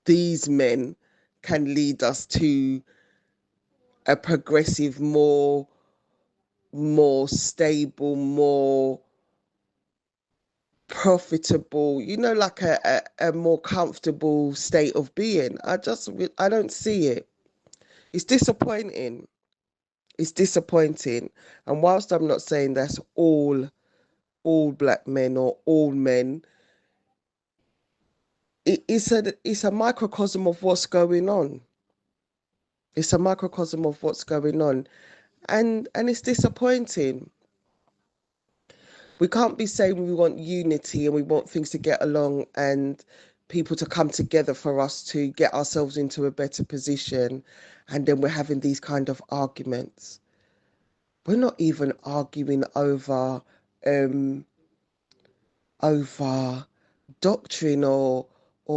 these men can lead us to a progressive, more stable, more profitable, you know, like a more comfortable state of being. I don't see it. It's disappointing. It's disappointing. And whilst I'm not saying that's all Black men or all men, it's a microcosm of what's going on. It's a microcosm of what's going on. And it's disappointing. We can't be saying we want unity and we want things to get along and people to come together for us to get ourselves into a better position, and then we're having these kind of arguments. We're not even arguing over doctrine or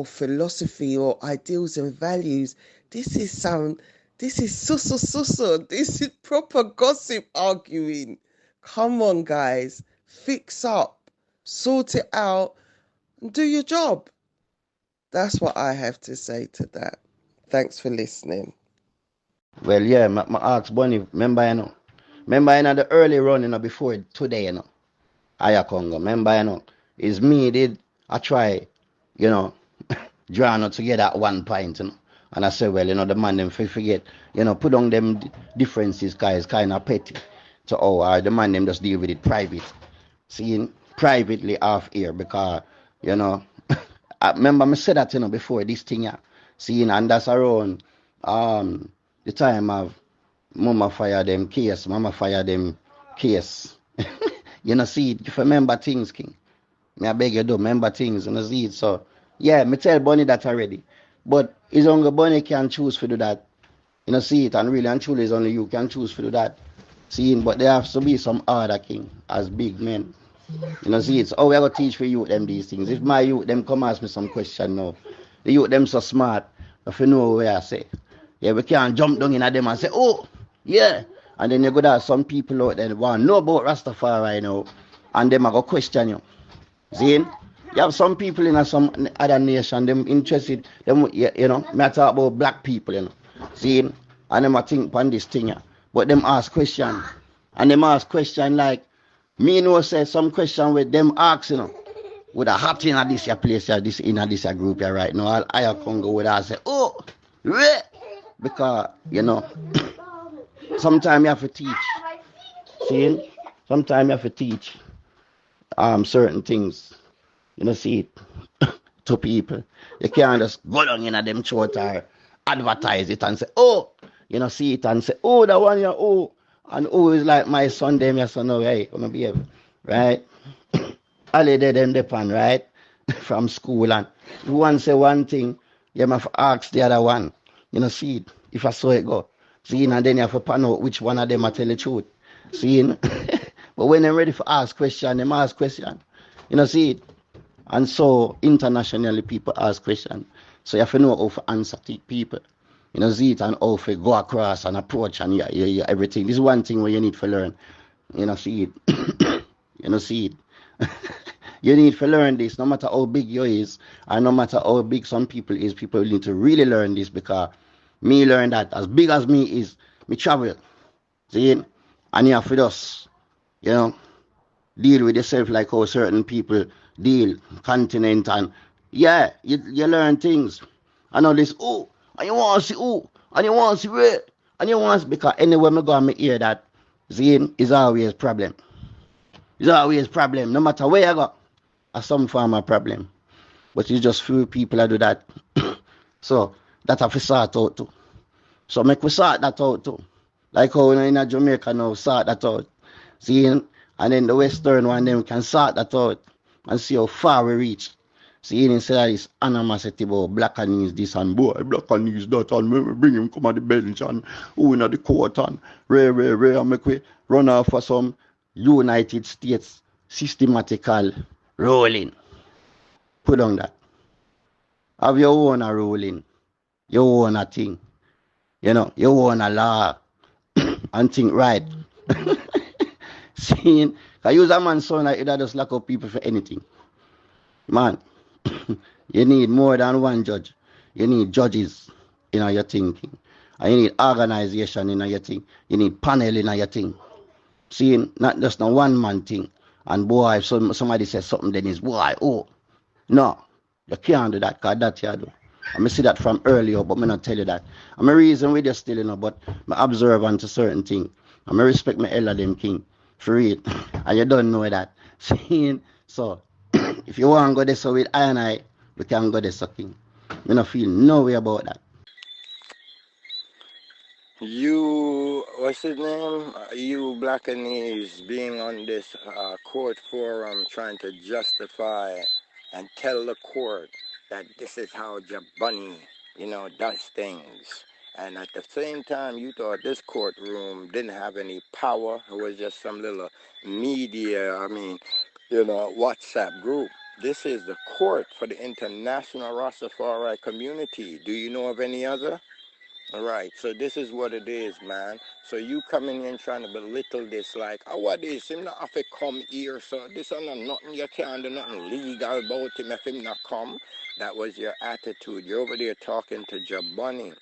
philosophy or ideals and values. This is susso. This is proper gossip arguing. Come on, guys. Fix up. Sort it out. And do your job. That's what I have to say to that. Thanks for listening. Well, yeah, my ask Bonnie, remember, the early run, before today, Aya Congo, remember, it's me, I try, drawing together at one point, and I say, well, the man them forget, put on them differences, guys, kind of petty. So, the man them just deal with it private. Seeing privately off here, because, I remember I said that, before this thing, yeah. Seeing, and that's around, the time of Mama fire them case. See, if you remember things, King. I beg you do, remember things, see it. So, yeah, me tell Bonnie that already. But it's only Bonnie can choose to do that. See it, and really and truly it's only you can choose to do that. Seeing, but there has to be some other King, as big men. See it. So, we are going to teach for you them these things. If my youth, them come ask me some question now, the youth, them so smart, if you know where I say. Yeah, we can't jump down in at them and say, oh, yeah. And then you go have some people out there that want to know about Rastafari now, and them are going to question you. See? You have some people in some other nation, them interested, them, me talk about Black people, See? And them I think upon this thing, but them ask question. And them ask question like, me say some question with them ask, with a hot in this here place here, this in this here group here right now, all I can go with I say, oh, yeah. Because, you know, sometimes you have to teach. See? Sometimes you have to teach certain things. You know, see it to people. You can't just go down in them throat or advertise it and say, oh, you know, see it and say, oh, that one here, oh. And oh is like my son, them, your son, no, hey, come and behave. Right? All they them depend, right? From school and you want to say one thing, you have to ask the other one. You know, see it, if I saw it go. See, and then you have to pan out which one of them I tell the truth. See, but when they're ready for ask question, them ask question. You know, see it. And so internationally people ask question. So you have to know how to answer people. You know, see it and how to go across and approach and everything. This is one thing where you need to learn. You know, see it. You know, see it. You need to learn this, no matter how big you is, and no matter how big some people is, people need to really learn this because me learn that as big as me is, me travel. See? And you have to just, you know, deal with yourself like how certain people deal, continent, and yeah, you learn things. I know this, oh, and you want to see, oh, and you want to see where, and you want to, because anywhere me go and me hear that, see, is always problem. It's always problem, no matter where you go. Some form of problem. But it's just few people that do that. So that have to sort out too. So make we sort that out too. Like how in Jamaica now sort that out. See, and then the Western one them can sort that out and see how far we reach. See, instead of this animosity about black and news this and boy, black and news that and we bring him come on the bench and who in the court and rare and make we run off for some United States systematical rolling. Put on that. Have your own a ruling, your own a thing, you know, your own a law, and think right. Seeing, I use a man's son like that just lock up people for anything. Man, you need more than one judge. You need judges in your thinking. And you need organization in your thing. You need panel in your thing. Seeing, not just a one man thing. And boy, if somebody says something, then it's boy, oh. No, you can't do that, because that you do. I see that from earlier, but I not tell you that. I'm a reason we just still, you know, but I observant to certain things. I respect my elder them king for it. And you don't know that. Seeing, so if you want to go there so with I, we can go there so king. I don't feel no way about that. You, what's his name? You Blackanese being on this court forum trying to justify and tell the court that this is how Jabunny, you know, does things. And at the same time, you thought this courtroom didn't have any power. It was just some little media, you know, WhatsApp group. This is the court for the international Rastafari community. Do you know of any other? All right, so this is what it is, man. So you coming in trying to belittle this, like, oh, what is him not have to come here, so this is nothing, you can't do nothing legal about him if him not come. That was your attitude. You're over there talking to Jabunny.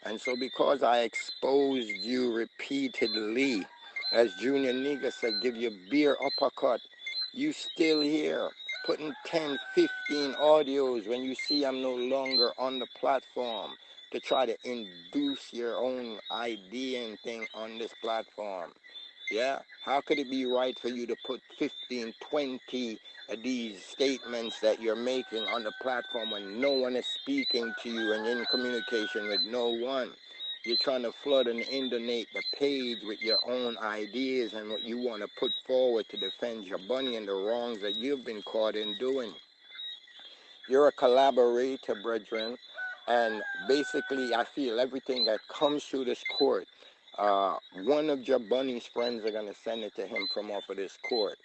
And so because I exposed you repeatedly, as Junior Nigga said, give you beer uppercut, you still here, putting 10, 15 audios when you see I'm no longer on the platform, to try to induce your own idea and thing on this platform. Yeah? How could it be right for you to put 15, 20 of these statements that you're making on the platform when no one is speaking to you and in communication with no one? You're trying to flood and inundate the page with your own ideas and what you want to put forward to defend your bunny and the wrongs that you've been caught in doing. You're a collaborator, brethren, and basically I feel everything that comes through this court, one of Jabunny's friends are going to send it to him from off of this court,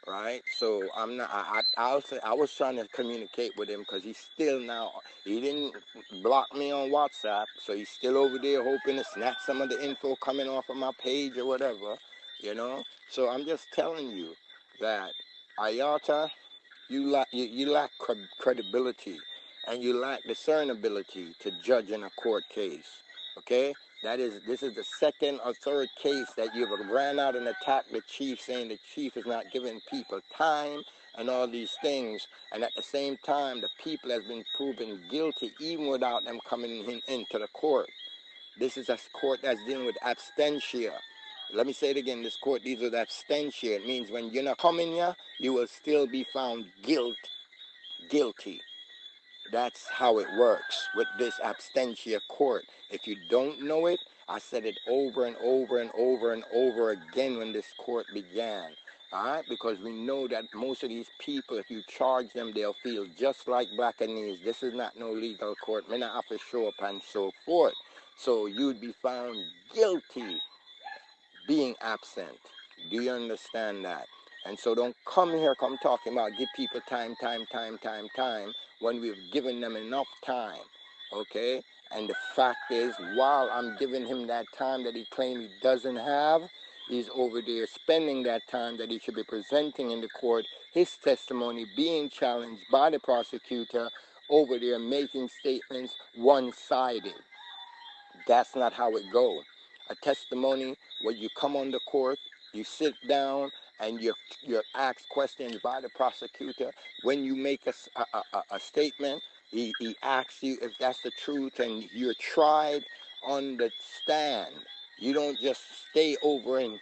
right? So I'm not, I'll say, I was trying to communicate with him because he's still now, he didn't block me on WhatsApp, so he's still over there hoping to snatch some of the info coming off of my page or whatever, you know? So I'm just telling you that Ayata, you lack credibility, and you lack discernibility to judge in a court case. Okay, this is the second or third case that you've ran out and attacked the chief, saying the chief is not giving people time and all these things. And at the same time, the people has been proven guilty even without them coming into the court. This is a court that's dealing with abstentia. Let me say it again. This court deals with abstentia. It means when you're not coming here, you will still be found guilty. That's how it works with this abstentia court. If you don't know it, I said it over and over and over and over again when this court began. All right, because we know that most of these people, if you charge them, they'll feel just like Blackanese. This is not no legal court. Men have to show up and so forth. So you'd be found guilty being absent. Do you understand that? And so don't come here, come talking about give people time, when we've given them enough time, okay? And the fact is, while I'm giving him that time that he claimed he doesn't have, he's over there spending that time that he should be presenting in the court, his testimony being challenged by the prosecutor, over there making statements one-sided. That's not how it goes. A testimony, when you come on the court, you sit down and you're asked questions by the prosecutor. When you make a statement, he asks you if that's the truth, and you're tried on the stand. You don't just stay over in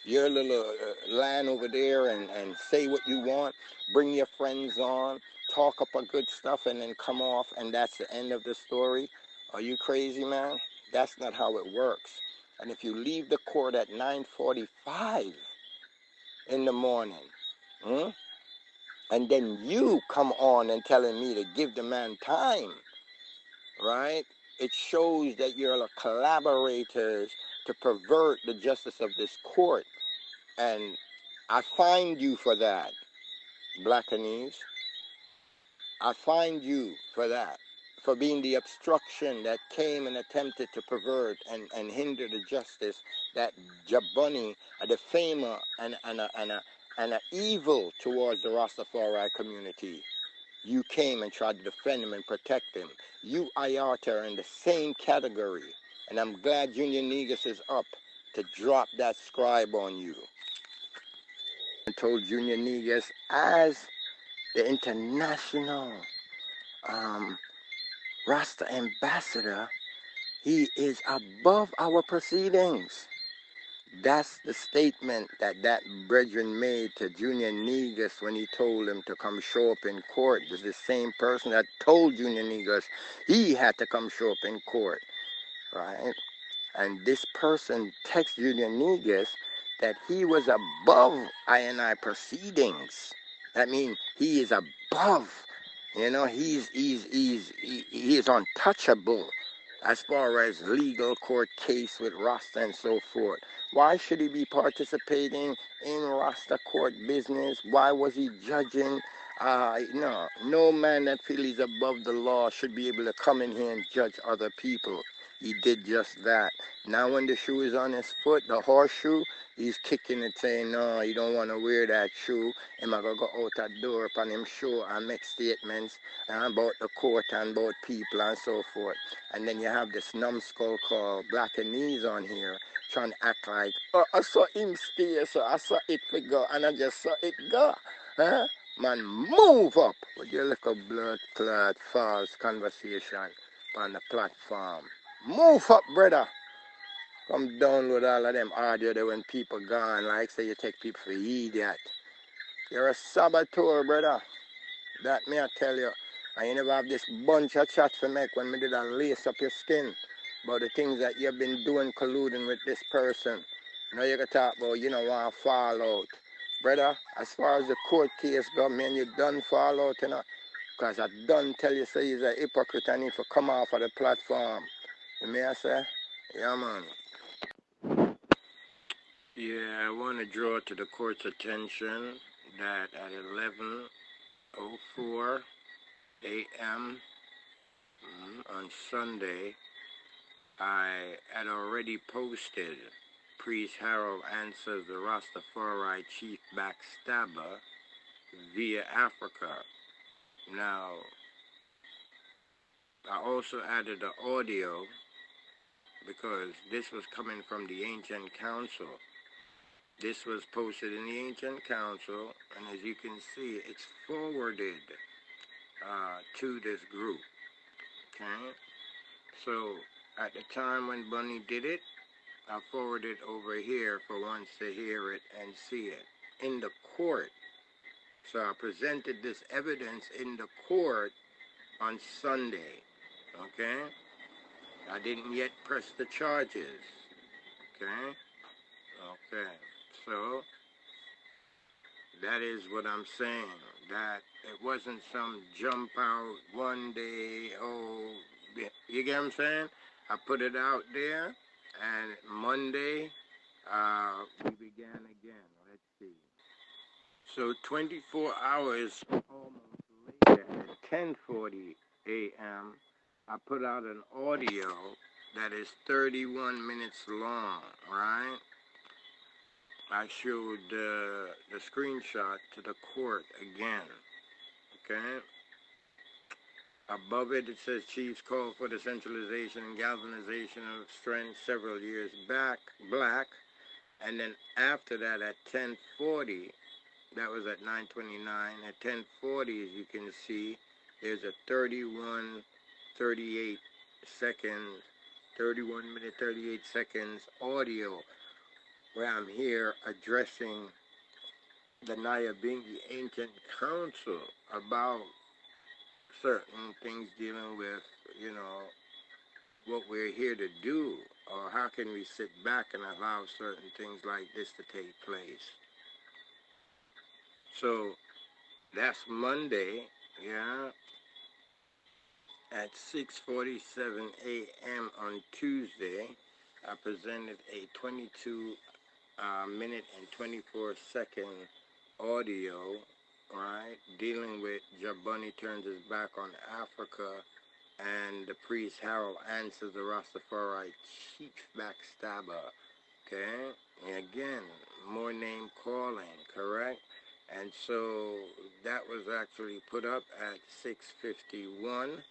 your little land over there and say what you want, bring your friends on, talk up a good stuff, and then come off, and that's the end of the story. Are you crazy, man? That's not how it works. And if you leave the court at 9:45 in the morning, and then you come on and telling me to give the man time, right? It shows that you're collaborators to pervert the justice of this court. And I find you for that, Blackanese. I find you for that, for being the obstruction that came and attempted to pervert and hinder the justice that Jabuni, a defamer and an evil towards the Rastafari community. You came and tried to defend him and protect him. You, Ayata, are in the same category. And I'm glad Junior Negus is up to drop that scribe on you. I told Junior Negus, as the international Rasta ambassador, he is above our proceedings. That's the statement that brethren made to Junior Negus when he told him to come show up in court. This is the same person that told Junior Negus he had to come show up in court, right? And this person texted Junior Negus that he was above INI proceedings. That means he is above, you know, he is untouchable as far as legal court case with Rasta and so forth. Why should he be participating in Rasta court business? Why was he judging? No man that feels he's above the law should be able to come in here and judge other people. He did just that. Now when the shoe is on his foot, the horseshoe, he's kicking it saying, no, you don't want to wear that shoe. He's going to go out that door upon him show and make statements about the court and about people and so forth. And then you have this numbskull called Blackanese on here trying to act like, oh, I saw him stay, so I saw it go, and I just saw it go. Huh? Man, move up with your little blood-clad false conversation on the platform. Move up, brother. Come download all of them audio there when people gone, like say you take people for idiot. You're a saboteur, brother. That me I tell you. And you never have this bunch of chat for make when me did I lace up your skin about the things that you've been doing, colluding with this person. Now you can talk about you don't want to fall out. Brother, as far as the court case goes, man, you done fall out, you know. Because I done tell you, say he's a hypocrite and need to come off of the platform. You may I say? Yeah, man. Yeah, I want to draw to the court's attention that at 11:04 a.m. On Sunday, I had already posted Priest Harold answers the Rastafari chief backstabber via Africa. Now, I also added the audio because this was coming from the Ancient Council. This was posted in the Ancient Council, and as you can see, it's forwarded to this group. Okay, so at the time when Bunny did it, I forwarded over here for ones to hear it and see it in the court. So I presented this evidence in the court on Sunday. Okay, I didn't yet press the charges. Okay, okay, so that is what I'm saying, that it wasn't some jump out one day, oh, you get what I'm saying? I put it out there, and Monday, we began again. Let's see. So 24 hours almost later, at 10:40 a.m., I put out an audio that is 31 minutes long, right? I showed the screenshot to the court again, okay? Above it, it says Chiefs call for the centralization and galvanization of strength several years back, black. And then after that, at 10:40, that was at 9:29. At 10:40, as you can see, there's a 38 seconds, 31 minute, 38 seconds audio where I'm here addressing the Nyabingi Ancient Council about certain things dealing with, you know, what we're here to do, or how can we sit back and allow certain things like this to take place. So that's Monday, yeah, at 6:47 a.m. on Tuesday. I presented a 22 minute and 24-second audio, right, dealing with Jabunni turns his back on Africa, and the priest Harold answers the Rastafari chief backstabber. Okay, and again, more name calling, correct? And so that was actually put up at 6:51,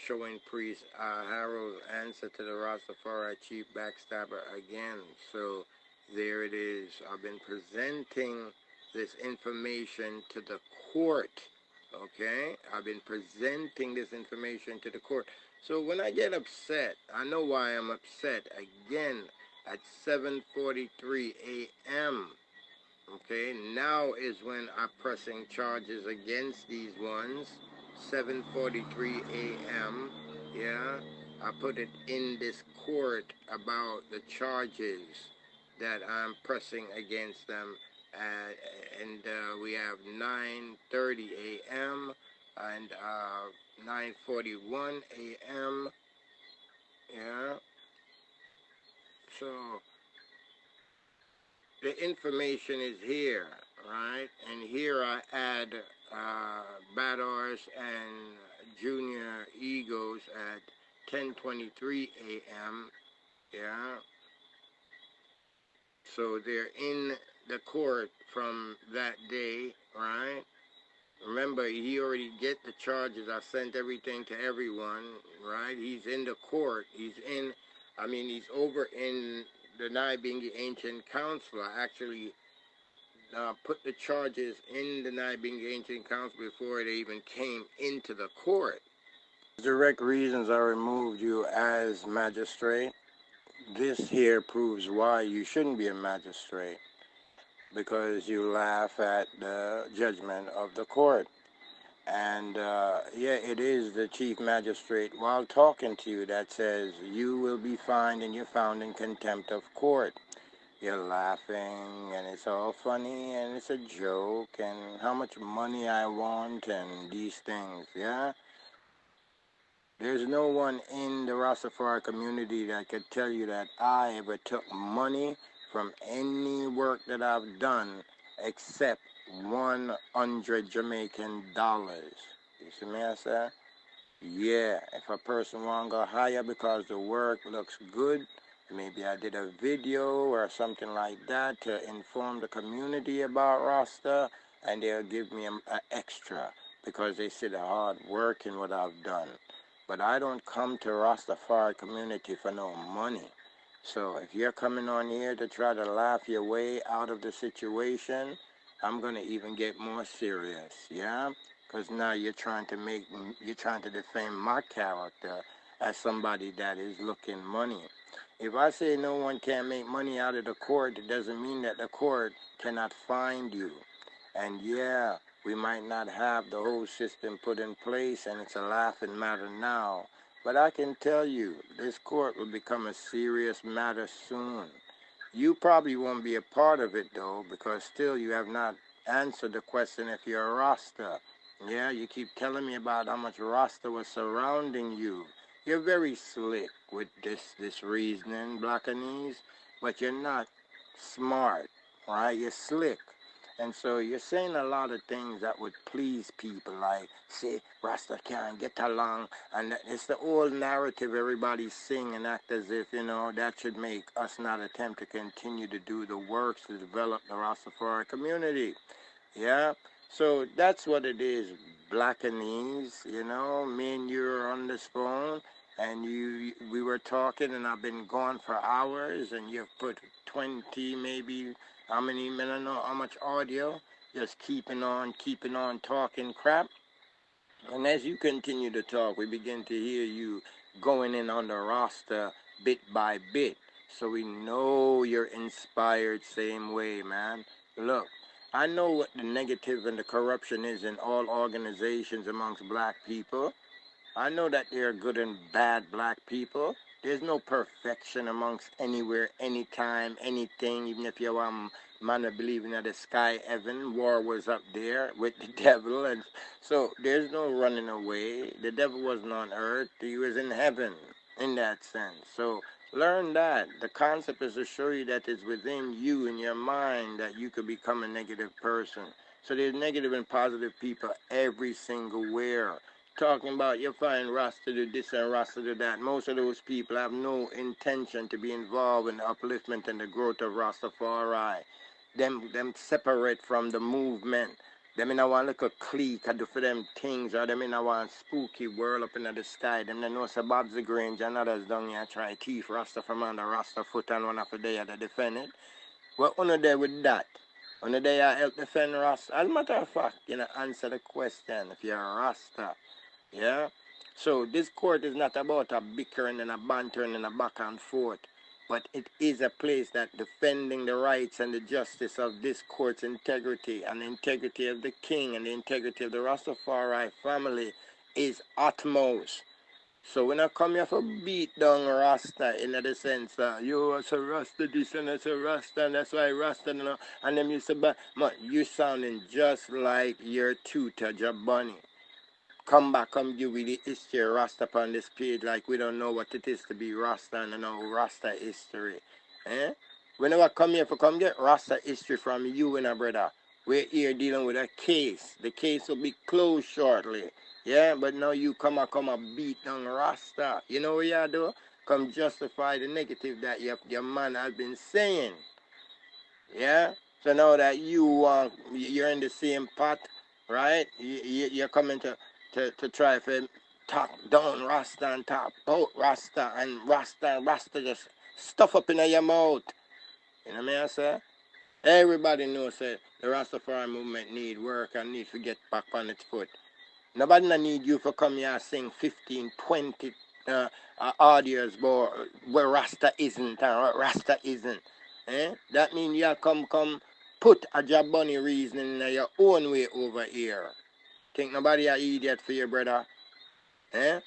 showing priest Harold's answer to the Rastafari chief backstabber again. So there it is. I've been presenting this information to the court. Okay, I've been presenting this information to the court. So when I get upset, I know why I'm upset. Again, at 7:43 a.m. Okay, now is when I'm pressing charges against these ones. 7:43 a.m. Yeah, I put it in this court about the charges that I'm pressing against them. And we have 9:30 a.m. and 9:41 a.m. Yeah, so the information is here, right? And here I add Badars and Junior Egos at 10:23 a.m. Yeah, so they're in the court from that day, right? Remember, he already get the charges. I sent everything to everyone, right? He's in the court. He's over in the Nyabingi Ancient Council. I actually put the charges in the Nyabingi Ancient Council before they even came into the court. Direct reasons I removed you as magistrate. This here proves why you shouldn't be a magistrate, because you laugh at the judgment of the court. And yeah, it is the chief magistrate while talking to you that says you will be fined and you're found in contempt of court. You're laughing and it's all funny and it's a joke and how much money I want and these things, yeah? There's no one in the Rastafari community that could tell you that I ever took money from any work that I've done except 100 Jamaican dollars. You see me, I say? Yeah, if a person want to go higher because the work looks good, maybe I did a video or something like that to inform the community about Rasta, and they'll give me an extra because they see the hard work in what I've done. But I don't come to Rastafari community for no money. So if you're coming on here to try to laugh your way out of the situation, I'm going to even get more serious, yeah? Because now you're trying to defame my character as somebody that is looking money. If I say no one can make money out of the court, it doesn't mean that the court cannot find you. And yeah, we might not have the whole system put in place, and it's a laughing matter now. But I can tell you, this court will become a serious matter soon. You probably won't be a part of it, though, because still you have not answered the question if you're a Rasta. Yeah, you keep telling me about how much Rasta was surrounding you. You're very slick with this reasoning, Blackanese, but you're not smart, right? You're slick. And so you're saying a lot of things that would please people, like, say, Rasta can't get along. And it's the old narrative everybody sing and act as if, that should make us not attempt to continue to do the works to develop the Rastafari community. Yeah? So that's what it is, Blackanese, me and you are on this phone, and we were talking, and I've been gone for hours, and you've put 20, maybe, how many minutes, I don't know how much audio, just keeping on talking crap. And as you continue to talk, we begin to hear you going in on the roster bit by bit. So we know you're inspired same way, man. Look, I know what the negative and the corruption is in all organizations amongst black people. I know that there are good and bad black people. There's no perfection amongst anywhere, anytime, anything, even if you're man of believing in the sky heaven, war was up there with the devil. And so there's no running away. The devil wasn't on earth. He was in heaven in that sense. So learn that. The concept is to show you that it's within you in your mind that you could become a negative person. So there's negative and positive people every single where. Talking about you find Rasta do this and Rasta do that. Most of those people have no intention to be involved in the upliftment and the growth of Rastafari. Them separate from the movement. Them in a one little clique I do for them things, or them in a one spooky world up in the sky. Them they know say Bob's the Grange and others down here try thief Rasta from under Rasta foot, and one of the day they defend it. What on there with that? On the day I help defend Rasta. As a matter of fact, answer the question if you're a Rasta. Yeah? So this court is not about a bickering and a bantering and a back and forth, but it is a place that defending the rights and the justice of this court's integrity and the integrity of the king and the integrity of the Rastafari family is utmost. So when I come here for beat down Rasta in the sense that you are a Rasta this and that's a Rasta and that's why Rasta and them used to man, you sounding just like your tutor Jabani. Come back, come give me the history of Rasta upon this page like we don't know what it is to be Rasta and know Rasta history. Eh? Whenever I come here for come get Rasta history from you and a brother, we're here dealing with a case. The case will be closed shortly. Yeah, but now you come and beat down Rasta. You know what you do? Come justify the negative that your man has been saying. Yeah? So now that you're in the same pot, right? You're coming to try to talk down Rasta and talk about Rasta and Rasta just stuff up in your mouth. You know what I say? Everybody knows that the Rastafari movement need work and need to get back on its foot. Nobody need you for come here and sing 15, 20 audios where Rasta isn't and what Rasta isn't. That means you come put a Jaboni reasoning in your own way over here. Think nobody an idiot for you, brother? And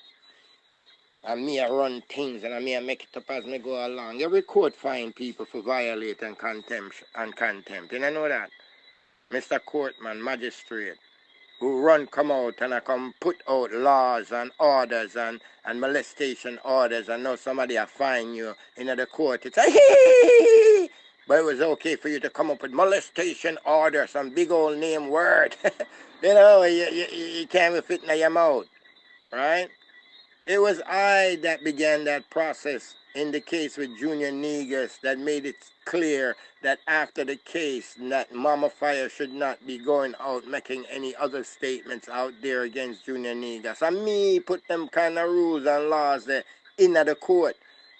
me I run things and I make it up as me go along. Every court find people for violate and contempt. You know that? Mr. Courtman, magistrate, who come out and I come put out laws and orders and molestation orders, and now somebody I find you in the court. It's a but it was okay for you to come up with molestation order, some big old name word. You can't even fit in your mouth, right? It was I that began that process in the case with Junior Negus that made it clear that after the case that Mama Fire should not be going out making any other statements out there against Junior Negus. And me put them kind of rules and laws there in the court.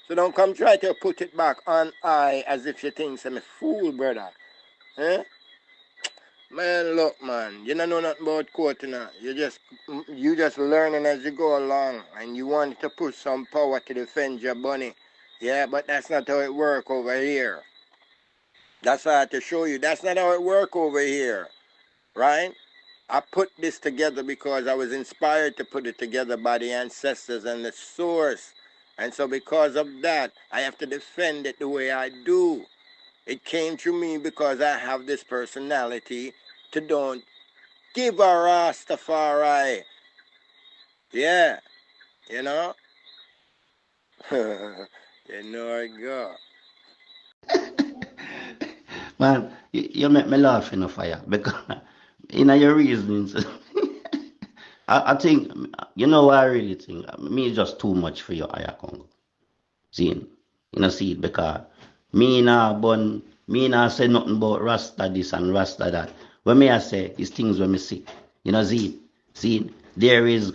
So don't come try to put it back on I as if you think I'm a fool, brother. Eh? Man, look, man, you don't know nothing about court, you know. You just learning as you go along, and you want to put some power to defend your bunny. Yeah, but that's not how it work over here. That's how I have to show you. That's not how it work over here, right? I put this together because I was inspired to put it together by the ancestors and the source. And so because of that, I have to defend it the way I do. It came to me because I have this personality to don't give a Rastafari. Yeah, you know? You know I go. Man, you make me laugh in the fire because in your reasonings, I think, you know what I really think? Me just too much for your higher Congo. See, you know, see it because me nah say nothing about Rasta this and Rasta that. What me I say is things when me see. You know, see, there is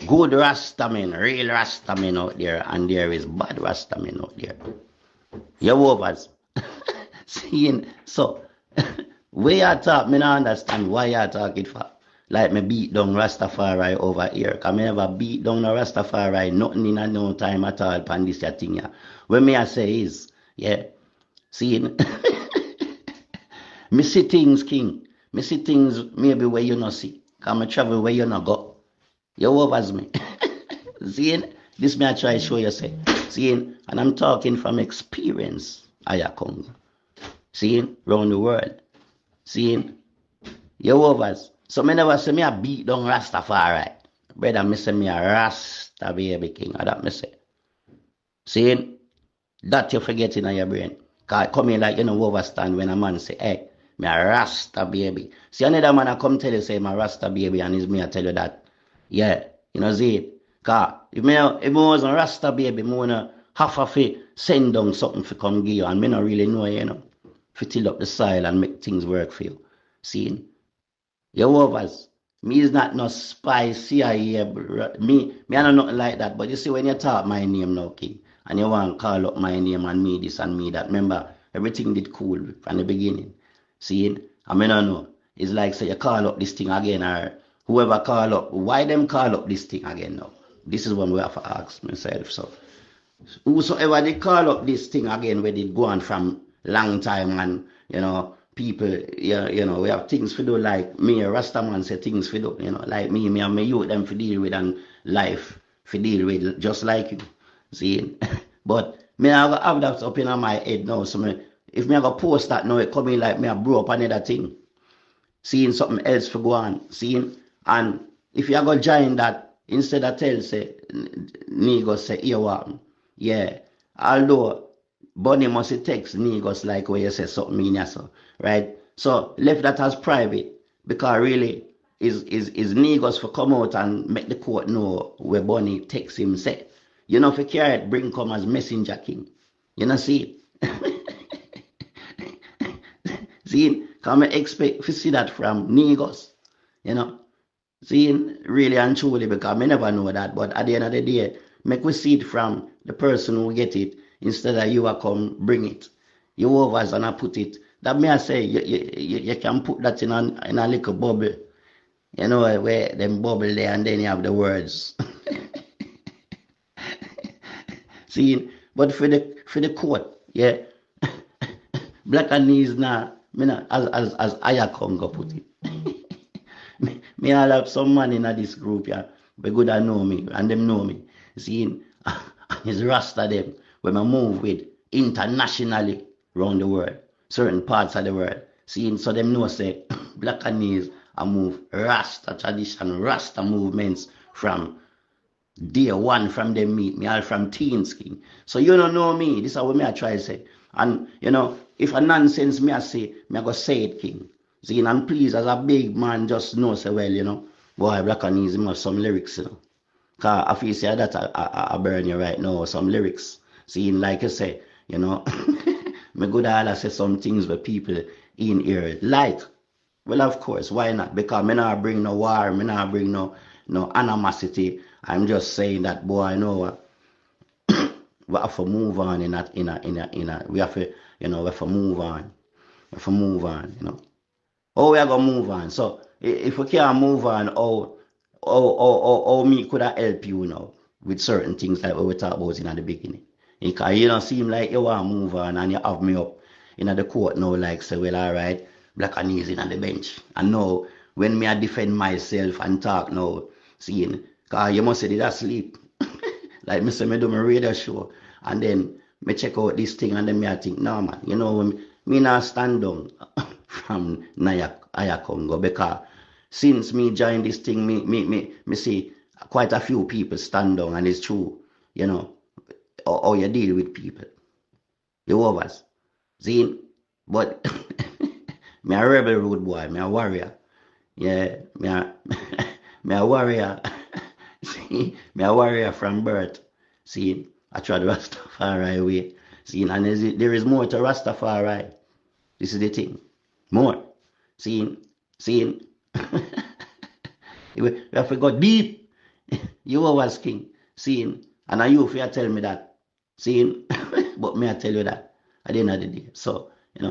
good Rasta men, real Rasta men out there, and there is bad Rasta men out there. You overs. Seeing, so, where you talk, me not understand why you talk it for. Like me beat down Rastafari over here. Cause me never beat down no Rastafari, nothing in a no time at all pan this thing here. What me I say is, yeah, seeing, me see things, King. Me see things maybe where you not see. Cause me travel where you not go. You overs me. Seeing, this me I try to show you say. Seeing, and I'm talking from experience, Ayakongo. Seeing, round the world. Seeing, you overs. So me never say me a beat down Rastafari. Brother, me say me a Rasta baby king. That me say. Seeing, that you forgetting in your brain. Cause come in like you know overstand when a man say, hey, me a Rasta baby. See another man I come tell you say I'm a Rasta baby and it's me I tell you that. Yeah, you know see it. Cause if me wasn't Rasta baby, me wanna half of it send down something for come give you and me not really know you know. To till up the soil and make things work for you. Seeing? You overs. Me is not no spy, CIA. Me I know nothing like that. But you see, when you talk my name now, King, and you want to call up my name and me this and me that, remember, everything did cool from the beginning. Seeing? I mean, I know. It's like, say, you call up this thing again, or whoever call up, why them call up this thing again now? This is what we have to ask myself. So, whosoever they call up this thing again, where it go on from long time and, you know, people, you know, we have things to do like me, a Rastaman say things to do, you know, like me and my youth them to deal with and life to deal with just like you, see? But me I have that up in my head now, so if me I go post that now, it coming like me I brew up another thing, seeing something else for go on, seeing, and if you go join that, instead of tell say, Nego say, here what, yeah, although Bunny must text Negos like where you say something in here, so right? So left that as private because really is Negos for come out and make the court know where Bunny text him say. You know if you carry it, bring come as messenger king. You know see? See, come expect to see that from Negos, you know. Seeing really and truly because I never know that, but at the end of the day, make we see it from the person who get it instead of you come bring it. You overs and I put it. That may I say you can put that in a little bubble, you know, where them bubble there and then you have the words. See, but for the court, yeah, black and knees now, as Ayakongo put it. Me all have some man in this group, yeah. But good I know me, and them know me. See, it's Rasta them, when I move with internationally around the world, certain parts of the world. See, so them know say, black and knees, I move Rasta tradition, Rasta movements from day one from them meet me, all from teen skin. So you don't know me, this is what me I try to say. And, you know, if a nonsense me I say, me I go say it, King. See, and please, as a big man, just know, say, well, you know, boy, black and easy must some lyrics, you know. Because I feel say that I burn you right now, some lyrics. See, like you say, you know, me good all say some things where people in here like. Well, of course, why not? Because me not bring no war, me not bring no animosity. I'm just saying that, boy, I know we have to move on we have to, we have to move on. We have to move on. How we are gonna move on? So if we can't move on, how me could I help you now with certain things like what we talked about in the beginning? Because you don't seem like you want to move on and you have me up in the court now, like say, well, all right, black and easy on the bench. And now when me I defend myself and talk now, seeing, because you must say did I sleep. Like me say me do my radio show and then me check out this thing and then me I think, no man, me not stand down from Naya Congo because since me join this thing, me see quite a few people stand down and it's true, how you deal with people. You overs. See? But me a rebel rude boy, me a warrior. Yeah, me a warrior. See, me a warrior from birth. See, I try the Rastafari way. See, and there is more to Rastafari. This is the thing. More. See. We have to go deep. You was king. See, and are you if you tell me that. See, but me I tell you that at the end of the day. So, me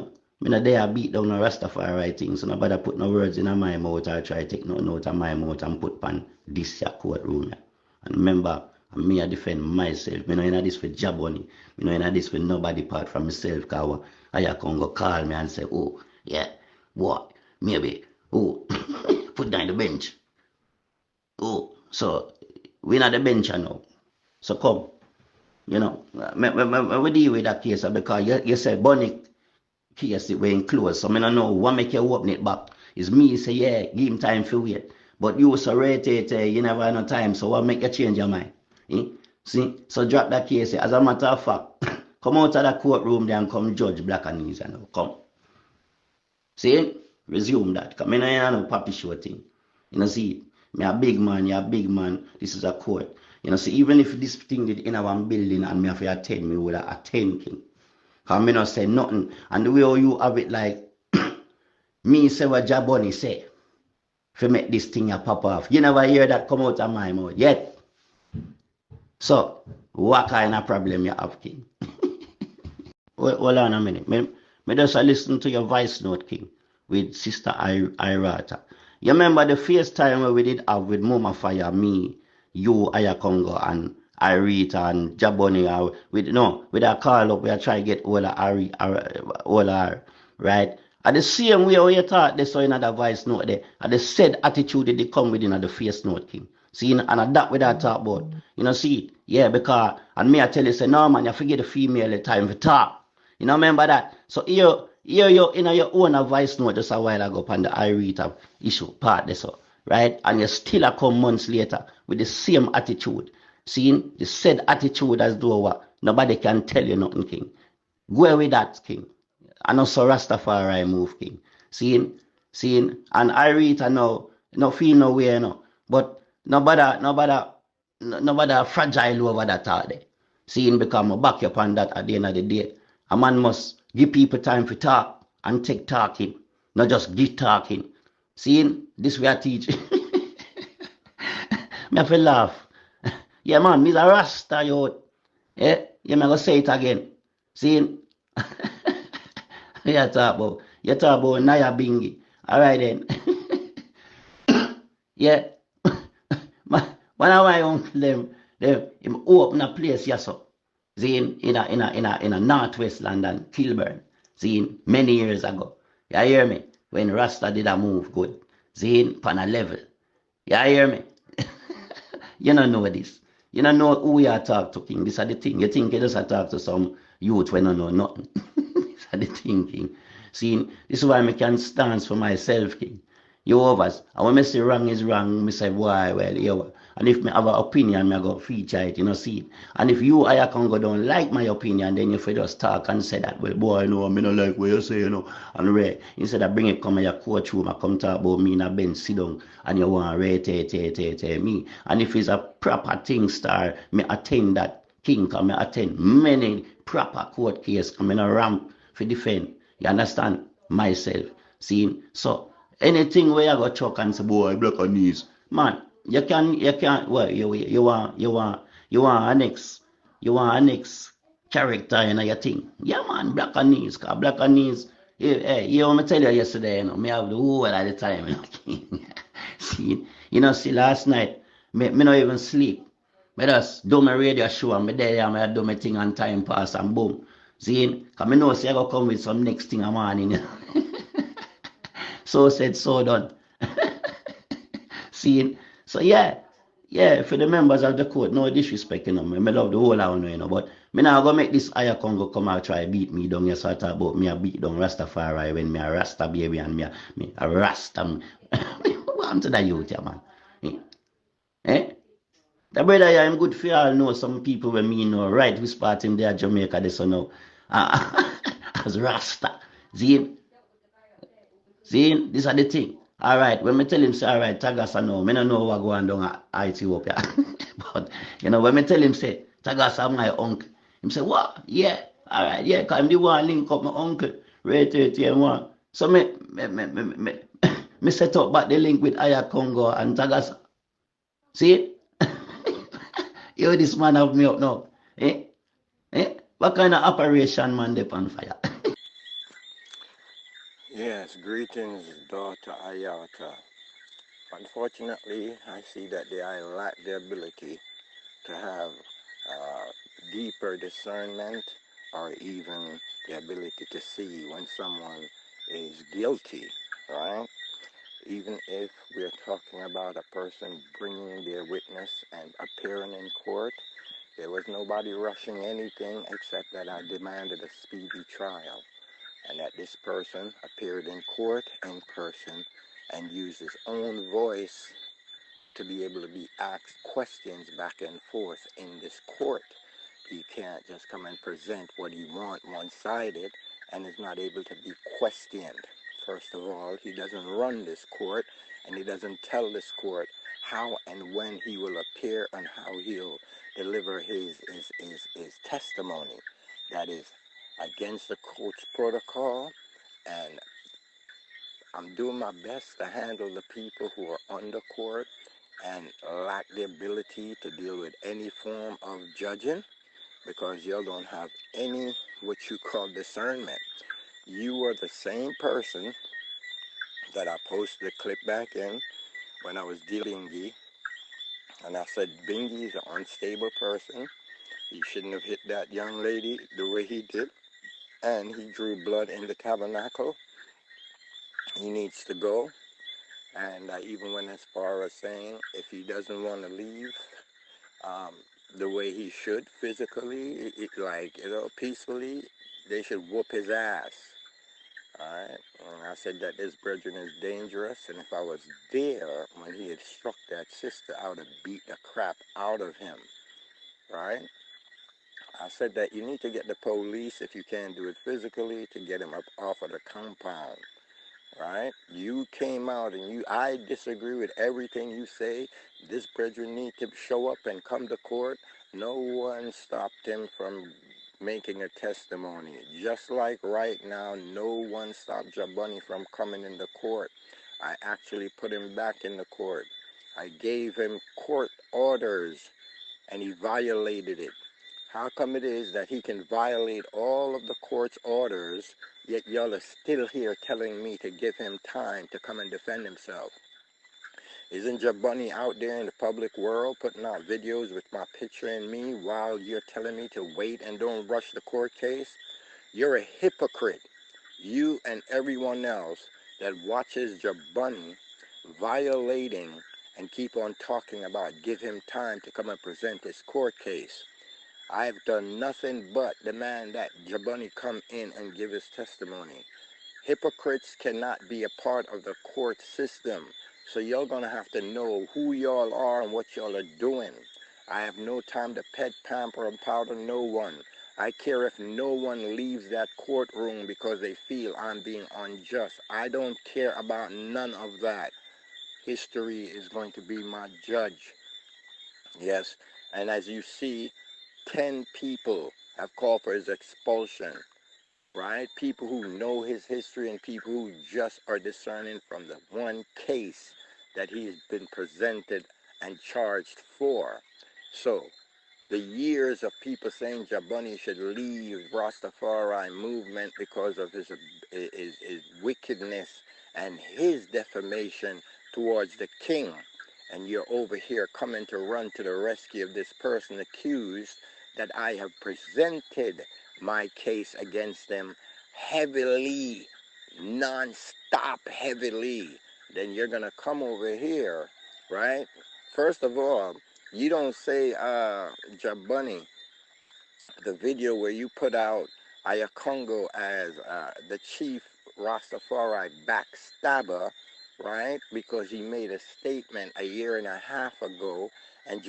not there beat down no Rastafari things, so nobody put no words in my mouth or try to take no note of my mouth and put pan this here courtroom. And remember, me I defend myself. Me no in this for job money. Me no in this for nobody apart from myself. Because I can go call me and say, oh, yeah, what? Maybe, oh, put down the bench. Oh, so we not the bench now. So come, we deal with that case because you say Bonnie case it went closed. So I don't know what make you open it back. It's me say, yeah, give him time for wait. But you so rated, you never have no time, so what make you change your mind? See? So drop that case. As a matter of fact, come out of the courtroom there and come judge black and easy now. Come. See? Resume that. Because I don't have no papi show thing. See? Me a big man, you a big man. This is a court. See, even if this thing did in our building and me have to attend, me would have attend king. Because me not say nothing. And the way you have it like, me say what Jaboni say. To make this thing a pop off. You never hear that come out of my mouth yet. So, what kind of problem you have, King? Hold on a minute. Me just listen to your voice note, King, with Sister Irata. You remember the first time where we did have with Mama Fire, me, you, Ayakongo, and Irita, and Jaboni, with a call up, we are trying to get all our, right? At the same way how you thought they saw another voice note there, at the said attitude that they come within at the face note, King. See, and that with that talk about. See it? Yeah, because, and me I tell you, say, no man, you forget the female the time for talk. Remember that? So you in your own voice note just a while ago upon the Irita issue part there, so, right? And you still come months later with the same attitude. See, the said attitude as though what? Nobody can tell you nothing, King. Go with that, King. And also Rastafari move, King. Seeing, and I read now, no feel no way, but nobody fragile over that all day. Seeing become a back upon that at the end of the day. A man must give people time for talk and take talking, not just give talking. Seeing, this way I teach. Me have to laugh. Yeah, man, me's a Rasta, yo. Yeah, you may go say it again. Seeing. You talk about Naya Bingi. All right then. Yeah. One of my uncle them open a place yes so. See in a northwest London, Kilburn. See many years ago. You hear me? When Rasta did a move good. See on a level. You hear me? You don't know this. You don't know who you are talking to, King. This is the thing. You think you just talk to some youth when you know nothing. The thinking. See, this is why I can stand for myself, King. You overs. And when I say wrong is wrong, I say, why, well, you. And if I have an opinion, I go feature it, see it. And if you, I can go don't like my opinion, then you just talk and say that, well, boy, no, I don't like what you say, and Ray. Instead of bring it, come in your courtroom, I come talk about me in a bench, sit down, and you want to me. And if it's a proper thing, star, me attend that, King, come attend many proper court case, come in a ramp, for defend. You understand? Myself. See? So anything where you go chuck and say, boy, block on knees. Man, you can't well, you want annex You want a next character in your thing. Yeah, man, black and knees. Because black and knees, hey, you know, I tell you yesterday, you know, me have the whole of the time. You know, see, last night, me not even sleep. Me just do my radio show and me there and me do my thing and time pass and boom. See, because me know, see, I go come with some next thing I'm on. You know. So said, so done. See, so yeah, for the members of the court, no disrespect, you know, me love the whole of you know, but me now go make this higher Congo come out try beat me down, you sort of about me a beat down Rastafari when me a Rasta baby and me a Rasta. What happened to that youth, yeah, man? Eh? Eh? The brother, yeah, I'm good for y'all know some people when me know, right, we spot him there Jamaica, this so now, as Rasta. See, this are the thing. All right, when me tell him, say, all right, Tagasa no, me no know what going on at Ethiopia. But, you know, when me tell him, say, Tagasa my uncle, him say, what? Yeah, all right, yeah, because I'm the one link up my uncle, right, and one. So me set up back the link with Aya Congo and Tagasa. See? You this man have me up now. Eh? Eh? What kind of operation man they on fire? Yes, greetings, daughter Ayata. Unfortunately, I see that I lack the ability to have deeper discernment or even the ability to see when someone is guilty, right? Even if we're talking about a person bringing their witness and appearing in court, there was nobody rushing anything except that I demanded a speedy trial and that this person appeared in court in person and used his own voice to be able to be asked questions back and forth in this court. He can't just come and present what he wants one-sided and is not able to be questioned. First of all, he doesn't run this court and he doesn't tell this court how and when he will appear and how he'll deliver his testimony. That is against the court's protocol, and I'm doing my best to handle the people who are on the court and lack the ability to deal with any form of judging because y'all don't have any what you call discernment. You are the same person that I posted a clip back in when I was dealing with Bingy, and I said Bingy is an unstable person. He shouldn't have hit that young lady the way he did, and he drew blood in the tabernacle. He needs to go. And I even went as far as saying if he doesn't want to leave um, the way he should physically, peacefully, they should whoop his ass. All right. And I said that this brethren is dangerous, and if I was there when he had struck that sister, I would have beat the crap out of him. Right. I said that you need to get the police, if you can't do it physically, to get him up off of the compound. Right? You came out and I disagree with everything you say. This brethren need to show up and come to court. No one stopped him from making a testimony. Just like right now, no one stopped Jabani from coming in the court. I actually put him back in the court. I gave him court orders and he violated it. How come it is that he can violate all of the court's orders, yet y'all are still here telling me to give him time to come and defend himself? Isn't Jabani out there in the public world putting out videos with my picture and me while you're telling me to wait and don't rush the court case? You're a hypocrite. You and everyone else that watches Jabani violating and keep on talking about give him time to come and present his court case. I've done nothing but demand that Jabani come in and give his testimony. Hypocrites cannot be a part of the court system. So y'all gonna have to know who y'all are and what y'all are doing. I have no time to pet, pamper, and powder no one. I care if no one leaves that courtroom because they feel I'm being unjust. I don't care about none of that. History is going to be my judge. Yes, and as you see, 10 people have called for his expulsion, right? People who know his history and people who just are discerning from the one case that he's been presented and charged for. So the years of people saying Jaboni should leave Rastafari movement because of his wickedness and his defamation towards the king. And you're over here coming to run to the rescue of this person accused that I have presented my case against them heavily, non-stop heavily. Then you're going to come over here, right? First of all, you don't say, Jabunny, the video where you put out Ayakongo as the chief Rastafari backstabber, right? Because he made a statement a year and a half ago, and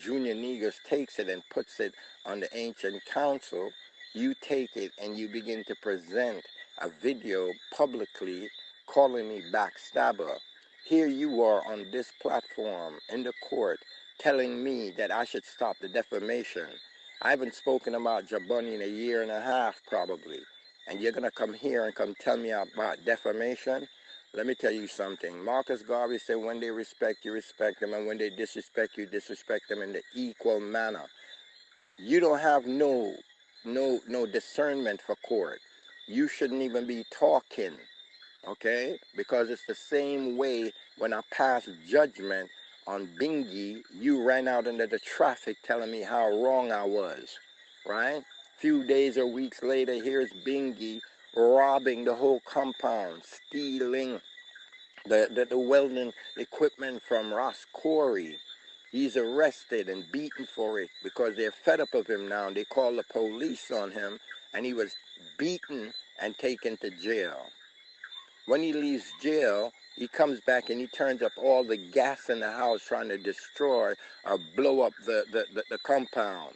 Junior Negus takes it and puts it on the Ancient Council. You take it and you begin to present a video publicly calling me backstabber. Here you are on this platform in the court telling me that I should stop the defamation. I haven't spoken about Jaboni in a year and a half, probably. And you're going to come here and come tell me about defamation? Let me tell you something. Marcus Garvey said when they respect you, respect them. And when they disrespect you, disrespect them in the equal manner. You don't have no discernment for court. You shouldn't even be talking, okay? Because it's the same way when I passed judgment on Bingy, you ran out into the traffic telling me how wrong I was, right? Few days or weeks later, here's Bingy robbing the whole compound, stealing the welding equipment from Ross Corey. He's arrested and beaten for it because they're fed up of him now. They call the police on him, and he was beaten and taken to jail. When he leaves jail, he comes back and he turns up all the gas in the house trying to destroy or blow up the compound.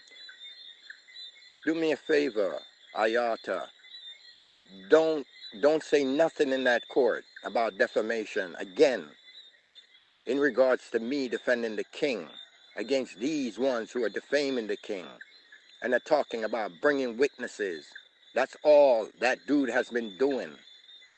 Do me a favor, Ayata. Don't say nothing in that court about defamation again in regards to me defending the king against these ones who are defaming the king and are talking about bringing witnesses. That's all that dude has been doing,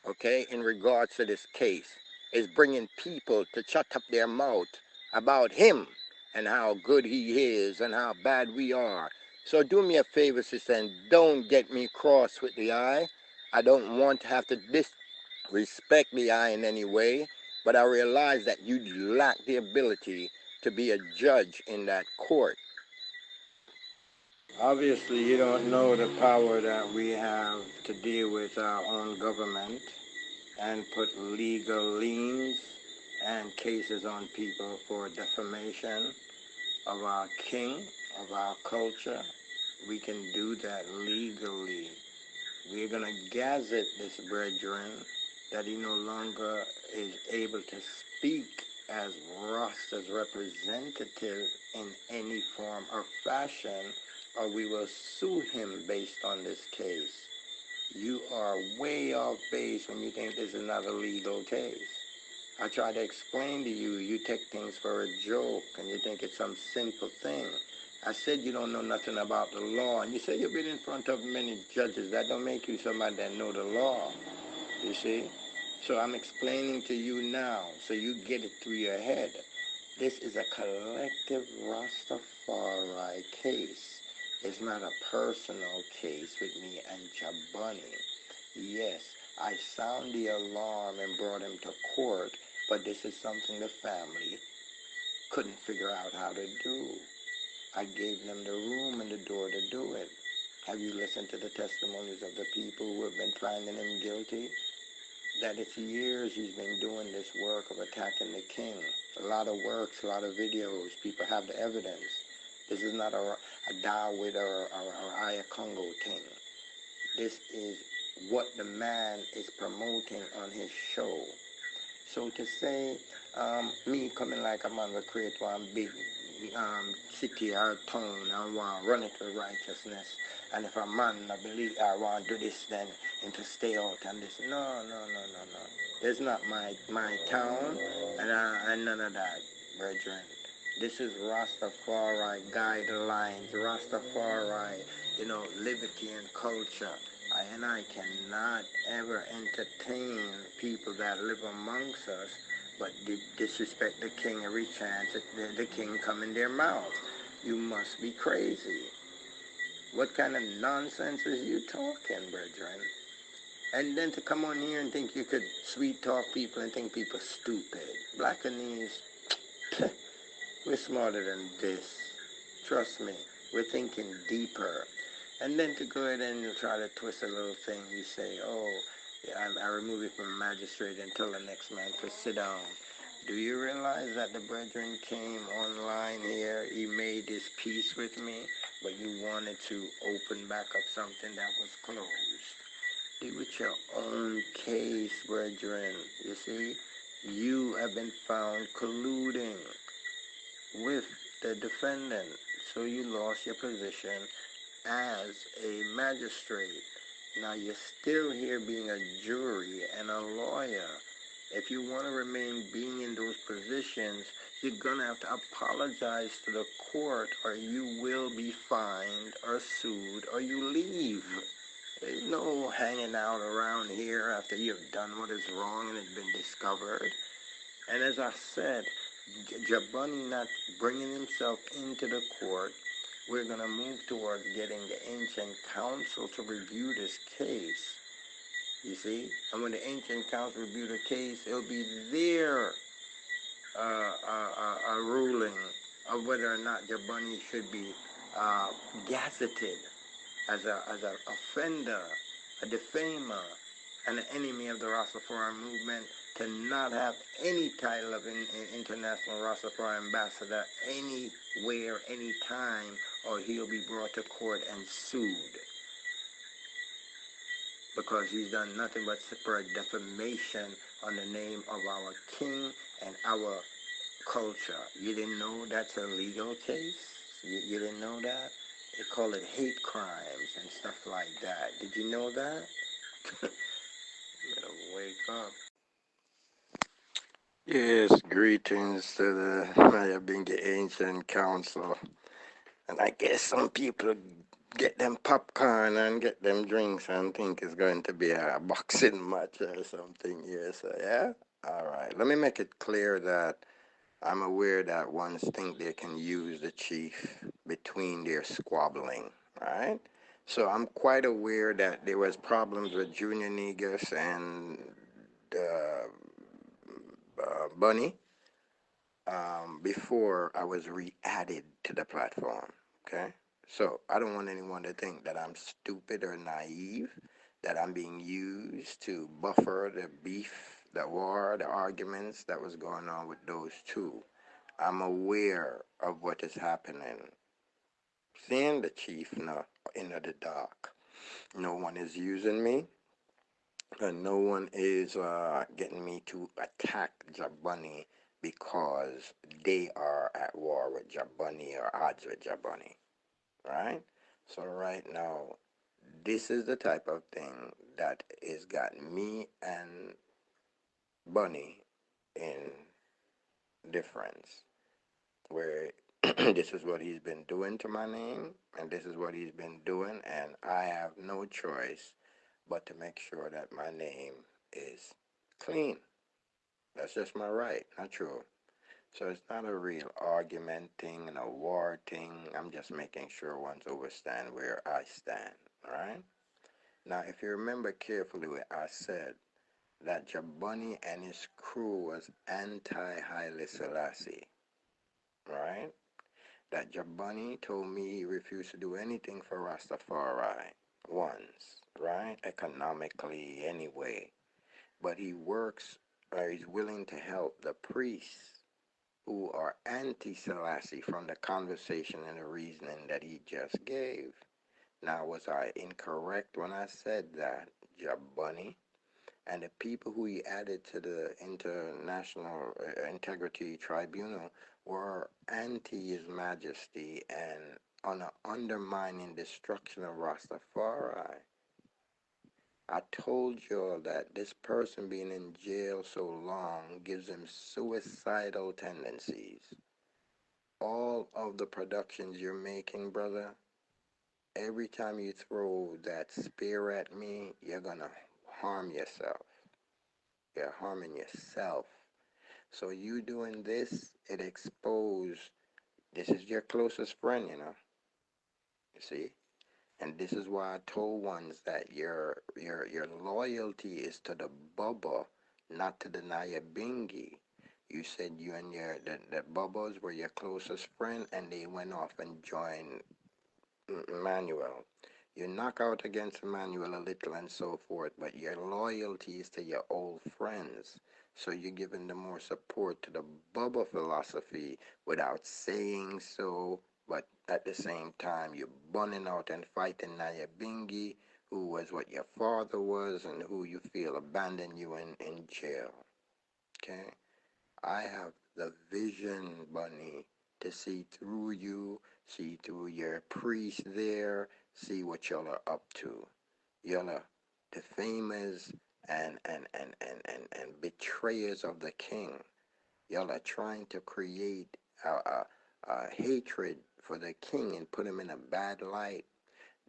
okay, in regards to this case, is bringing people to shut up their mouth about him and how good he is and how bad we are. So do me a favor, sister, and don't get me cross with the eye. I don't want to have to disrespect the eye in any way, but I realize that you lack the ability to be a judge in that court. Obviously, you don't know the power that we have to deal with our own government and put legal liens and cases on people for defamation of our king, of our culture. We can do that legally. We're going to gazette this brethren that he no longer is able to speak as Rasta's representative in any form or fashion, or we will sue him based on this case. You are way off base when you think this is not a legal case. I try to explain to you, you take things for a joke and you think it's some simple thing. I said you don't know nothing about the law, and you say you've been in front of many judges. That don't make you somebody that know the law, you see? So I'm explaining to you now so you get it through your head. This is a collective Rastafari case. It's not a personal case with me and Jabani. Yes, I sound the alarm and brought him to court, but this is something the family couldn't figure out how to do. I gave them the room and the door to do it. Have you listened to the testimonies of the people who have been finding him guilty? That it's years he's been doing this work of attacking the king. A lot of works, a lot of videos. People have the evidence. This is not a Dawid or Aya Congo thing. This is what the man is promoting on his show. So to say, me coming like a man will create one big city or town and want to run it with righteousness, and if a man I believe I want to do this, then him to stay out and this. No. It's not my town, and none of that, brethren. This is Rastafari guidelines, Rastafari, liberty and culture. I cannot ever entertain people that live amongst us, but disrespect the king every chance that the king come in their mouth. You must be crazy. What kind of nonsense is you talking, brethren? And then to come on here and think you could sweet talk people and think people stupid. Blackanese, we're smarter than this. Trust me, we're thinking deeper. And then to go ahead and you try to twist a little thing, you say, oh, yeah, I remove it from magistrate and tell the next man to sit down. Do you realize that the brethren came online here? He made this peace with me, but you wanted to open back up something that was closed. Deal with your own case, brethren. You see, you have been found colluding with the defendant, so you lost your position as a magistrate. Now you're still here being a jury and a lawyer. If you want to remain being in those positions, you're going to have to apologize to the court, or you will be fined or sued, or you leave. There's no hanging out around here after you've done what is wrong and it's been discovered. And as I said, Jabani not bringing himself into the court, we're going to move towards getting the ancient council to review this case. You see? And when the ancient council review the case, it'll be their a ruling of whether or not Jabani should be gazetted as an offender, a defamer, and an enemy of the Rastafari movement, to not have any title of international Rastafari ambassador anywhere, anytime, or he'll be brought to court and sued. Because he's done nothing but spread defamation on the name of our king and our culture. You didn't know that's a legal case? You didn't know that? They call it hate crimes and stuff like that. Did you know that? Better wake up. Yes, greetings to the Mayabingi Ancient Council. And I guess some people get them popcorn and get them drinks and think it's going to be a boxing match or something here. So, yeah? All right. Let me make it clear that I'm aware that ones think they can use the chief between their squabbling, right? So I'm quite aware that there was problems with Junior Negus and Bunny before I was re-added to the platform, okay? So I don't want anyone to think that I'm stupid or naive, that I'm being used to buffer the beef, the war, the arguments that was going on with those two. I'm aware of what is happening. Seeing the chief in the dark. No one is using me, and no one is getting me to attack Jabani because they are at war with Jabani or odds with Jabani, right? So right now, this is the type of thing that has got me and Bunny in difference, where this is what he's been doing to my name, and this is what he's been doing, and I have no choice but to make sure that my name is clean. That's just my right, not true. So it's not a real argument thing and a war thing. I'm just making sure ones understand where I stand, all right? Now, if you remember carefully what I said, that Jabani and his crew was anti-Haile Selassie, right? That Jabani told me he refused to do anything for Rastafari once, right? Economically, anyway. But he works, or he's willing to help the priests who are anti-Selassie from the conversation and the reasoning that he just gave. Now, was I incorrect when I said that Jabani and the people who he added to the International Integrity Tribunal were anti His Majesty and on an undermining destruction of Rastafari? I told y'all that this person being in jail so long gives him suicidal tendencies. All of the productions you're making, brother, every time you throw that spear at me, you're gonna harm yourself. You're harming yourself. So you doing this, it exposed This is your closest friend, you know. You see? And this is why I told ones that your loyalty is to the Bubba, not to the Nyabingi. You said you and the Bubbas were your closest friend, and they went off and joined Emmanuel. You knock out against Emmanuel a little and so forth, but your loyalty is to your old friends. So you're giving them more support to the Bubba philosophy without saying so, but at the same time you're bunning out and fighting Nyabingi, who was what your father was and who you feel abandoned you in jail. Okay? I have the vision, Bunny, to see through you, see through your priest there, see what y'all are up to. Y'all are defamers and betrayers of the king. Y'all are trying to create a hatred for the king and put him in a bad light.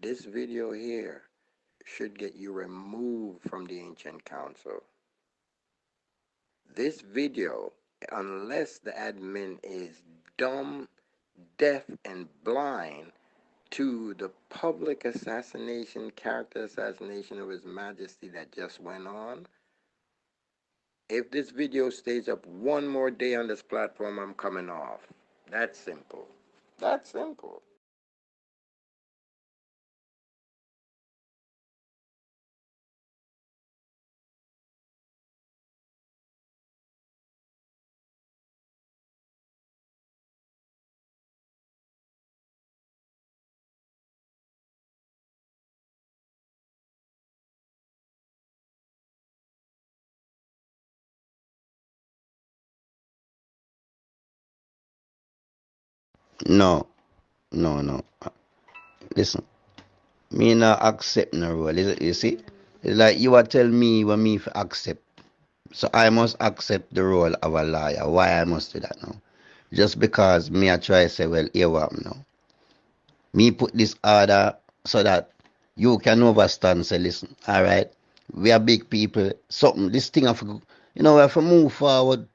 This video here should get you removed from the ancient council. This video, unless the admin is dumb, deaf, and blind to the public assassination, character assassination of His Majesty that just went on, if this video stays up one more day on this platform, I'm coming off. That's simple. That's simple. No, no. Listen, me not accept no role. You see? It's like you are tell me what me for accept. So I must accept the role of a lawyer. Why I must do that now? Just because me I try say, well, here what now. Me put this order so that you can understand, say, listen, all right, we are big people, something, this thing have to, we have to move forward.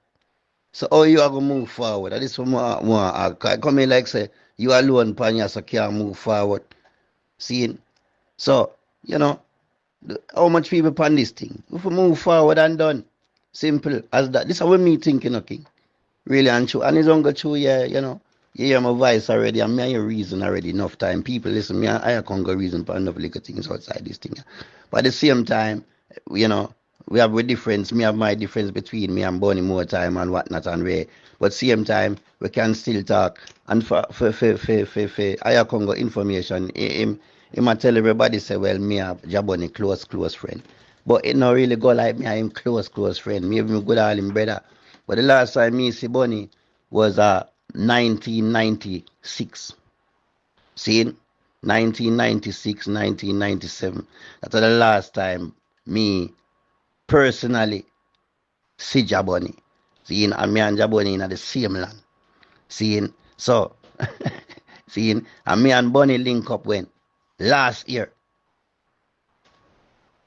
So how you are going to move forward? That is what I come here like say, you alone, Panya, so can't move forward. See? So, how much people pan this thing? We have to move forward and done. Simple as that. This is what me thinking, okay? Really and true. And it's only true, yeah, you hear my voice already, and me and your reason already enough time. People listen, me I can't go reason for enough little things outside this thing. But at the same time, we have a difference. Me have my difference between me and Bonnie more time and whatnot and Ray. But same time, we can still talk. And for I Congo information, him I tell everybody say, well, me have Jaboni close friend. But it not really go like me, I am close friend. Me even good all him brother. But the last time me see Bonnie was 1996. See? 1996, 1997. That's the last time me personally see Jaboni. Seeing and me and Jaboni in the same land. Seeing so seeing and me and Bonnie link up when last year.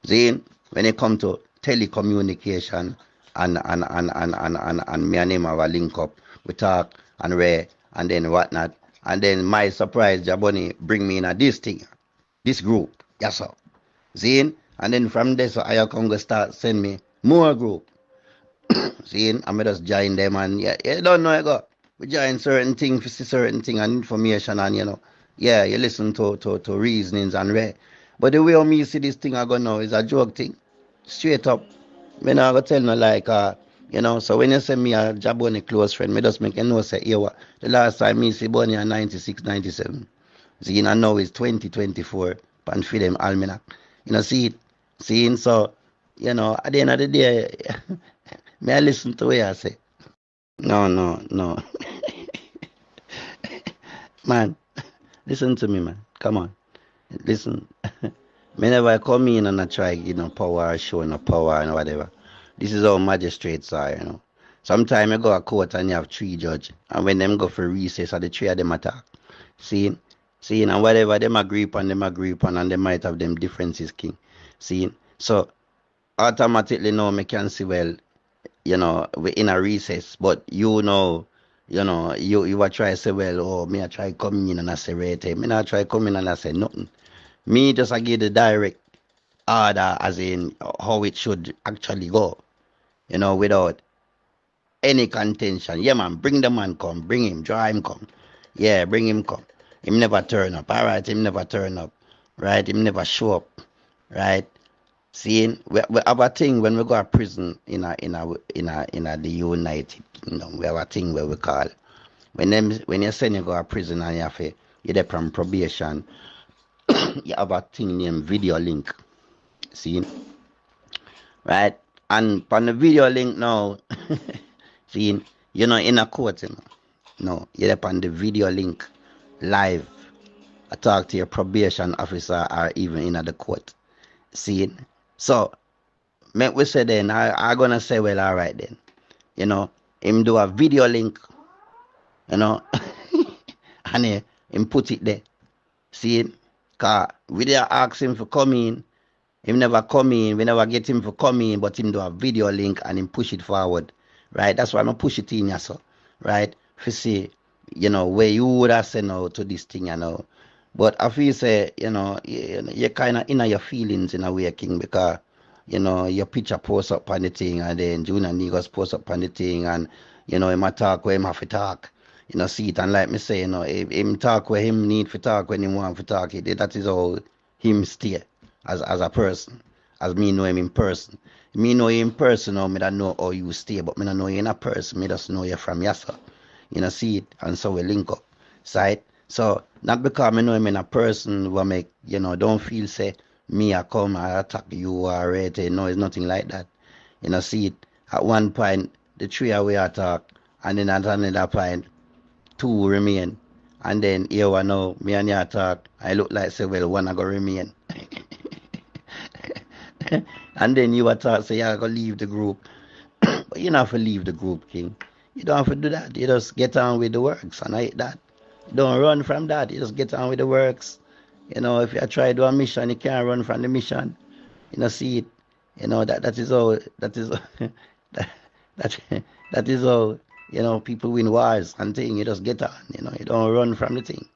Seeing when it come to telecommunication and me and him have a link up. We talk and Ray and then whatnot. And then my surprise Jaboni bring me in a this thing. This group. Yes sir. Seeing? And then from there so I Congo start send me more group. Seeing? I may just join them and you don't know I go. We join certain things, see certain thing and information and you listen to reasonings and Ray. But the way me see this thing I go now is a joke thing. Straight up. Me not go tell no like so when you say me a Jaboni close friend, me just make you know say here what the last time me see Bonnie in 96, 97. See and now it's 2024 and feed them almanac. See it. Seeing so, at the end of the day me I listen to what I say. No. Man, listen to me man. Come on. Listen. Whenever I come in and I try, power, showing no power and whatever. This is how magistrates are. Sometimes I go to court and you have 3 judges. And when them go for recess, the 3 of them attack. Seeing, and whatever them agree upon, and they might have them differences, king. Seeing, so automatically now I can see, well, we're in a recess, but You know, you a try say, well, oh, me I try come in and I say rate him. Me not try come in and I say nothing. Me just I give the direct order as in how it should actually go. You know, without any contention. Yeah, man, bring the man come, bring him, draw him come. Yeah, bring him come. Him never turn up. All right, him never turn up. Right, him never show up. Right. Seeing we have a thing when we go to prison in the United Kingdom. We have a thing where we call when you send you go to prison and you're there from probation, you have a thing named video link. See, right? And on the video link now, see, you're not in a court, you know. No, you're there on the video link live. I talk to your probation officer or even in the court. See, so make we say then I gonna say, well, all right then, you know, him do a video link, you know, and him put it there. See, cause we did ask him for come in, him never come in, we never get him for come in, but him do a video link and him push it forward, right? That's why I'm push it in, so, right? For see, you know, where you would have said no to this thing, you know. But I feel say, you know, you're kind of in your feelings in a way, King, because, you know, your picture post up on the thing, and then Junior Niggas post up on the thing, and, you know, him a talk where him have to talk. You know, see it, and like me say, you know, if him talk where him need to talk when him want to talk, that is how him stay as a person, as me know him in person. Me know you in person, now me don't know how you stay, but me don't know you in a person, me just know you from yassa. You know, see it, and so we link up, side. So, not because me know him in a person, will make, you know, don't feel say, me I come, I attack you or rate, no, it's nothing like that. You know, see it, at one point, the three away attack, and then at another point, two remain. And then here we know, me and you talk, I look like say, well, one I go remain. And then you talk, say, I go leave the group. But you don't have to leave the group, King. You don't have to do that. You just get on with the works, and I hate that. Don't run from that. You just get on with the works. You know, if you try to do a mission, you can't run from the mission. You know, see it. You know, that is all, that is, that, that is all, you know, people win wars and things. You just get on, you know, you don't run from the thing.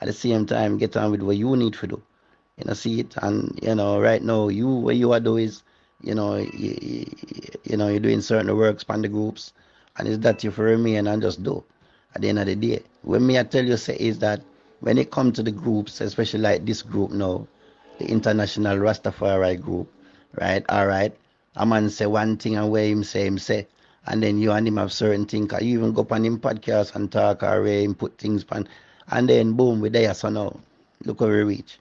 At the same time, get on with what you need to do. You know, see it. And, you know, right now, what you are doing is, you know, you know, you're doing certain works on the groups, and it's that you for remain and just do at the end of the day. When me I tell you say is that when it comes to the groups, especially like this group now, the International Rastafari group, right? All right. A man say one thing and where him say, and then you and him have certain things. You even go on him podcast and talk or where him put things on, and then boom, we there. So now, look where we reach.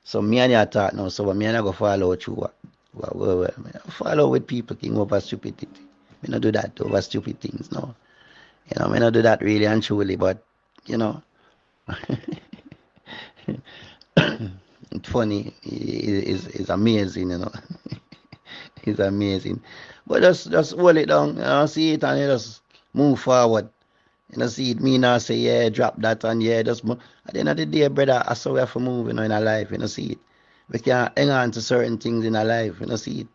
So me and you talk now, so me and I go follow through well, follow with people king over stupidity. Me not do that over stupid things, no. You know, me not do that really and truly, but you know, it's funny. It's amazing, you know. It's amazing. But just hold it down, you know, see it and you just move forward. You know, see it, me now say, yeah, drop that and yeah, just move. At the end of the day, brother, that's how we have to move, you know, in our life, you know, see it. We can't hang on to certain things in our life, you know, see it.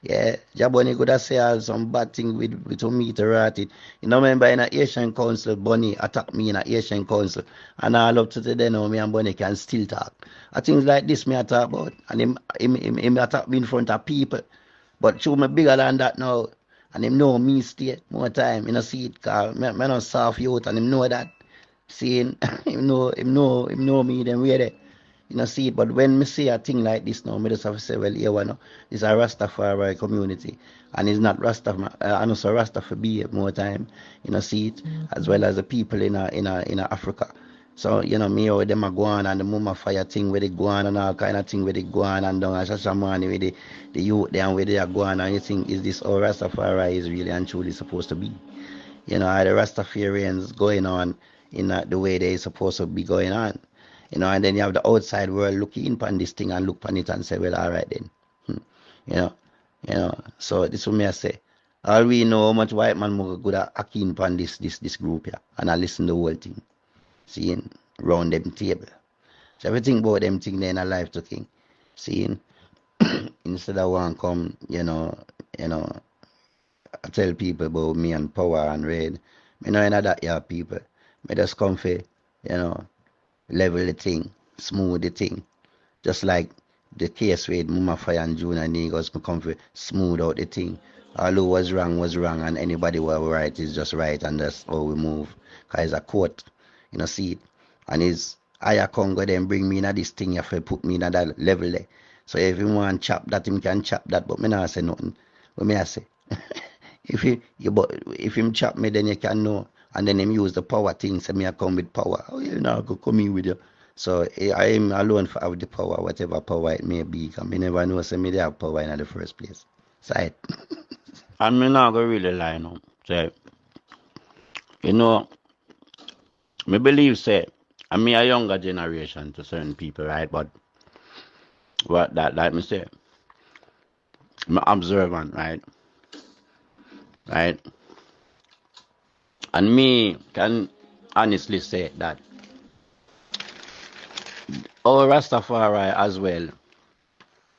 Yeah, Jaboni could have said some bad thing with me to rat it. You know, remember in a Asian council, Bonnie attacked me in a Asian council. And all up to today now, me and Bonnie can still talk. Things like this me I talk about. And him attack me in front of people. But show me bigger than that now. And him know me stay more time. You know, see it, cause me not soft youth and him know that. Seeing him know me, then we're there. You know, see it, but when me see a thing like this now, me just have to say, well, here we know, it's a Rastafari community, and it's not Rasta, and also Rasta for be more time, you know, see it, as well as the people in Africa. So, you know, me or them are going and the Mumma Fire thing where they go on and all kind of thing where they go on and down, and Shashamani with the youth there and where they are going, and you think, is this all Rastafari is really and truly supposed to be? You know, are the Rastafarians going on in the way they're supposed to be going on? You know, and then you have the outside world looking in upon this thing and look upon it and say, well, all right then. You know, so this is what me I say. All we know how much white man more good at hacking upon this group here. And I listen to the whole thing. Seeing round them table. So everything about them thing they in a life to king. Seeing instead of one come, you know, I tell people about me and power and raid. Me know that yeah people. Me just come for, level the thing, smooth the thing. Just like the case with Mama Fire and Junior Negros, me come for smooth out the thing. All who was wrong, and anybody who was right is just right, and that's how we move. Cause it's a court, see it. And it's higher Congo then bring me in this thing, you have to put me in that level there. So if you want chop that, him can chop that, but me not say nothing. What me I say? if him chop me, then you can know. And then him use the power thing, say me I come with power. Oh, you know, I go come in with you. So I am alone for have the power, whatever power it may be. Because me never know say me they have power in the first place. So and me not go really lie now. So, me believe say, I mean a younger generation to certain people, right? But what that like me say, I'm observant, right? Right? And me can honestly say that our Rastafari as well,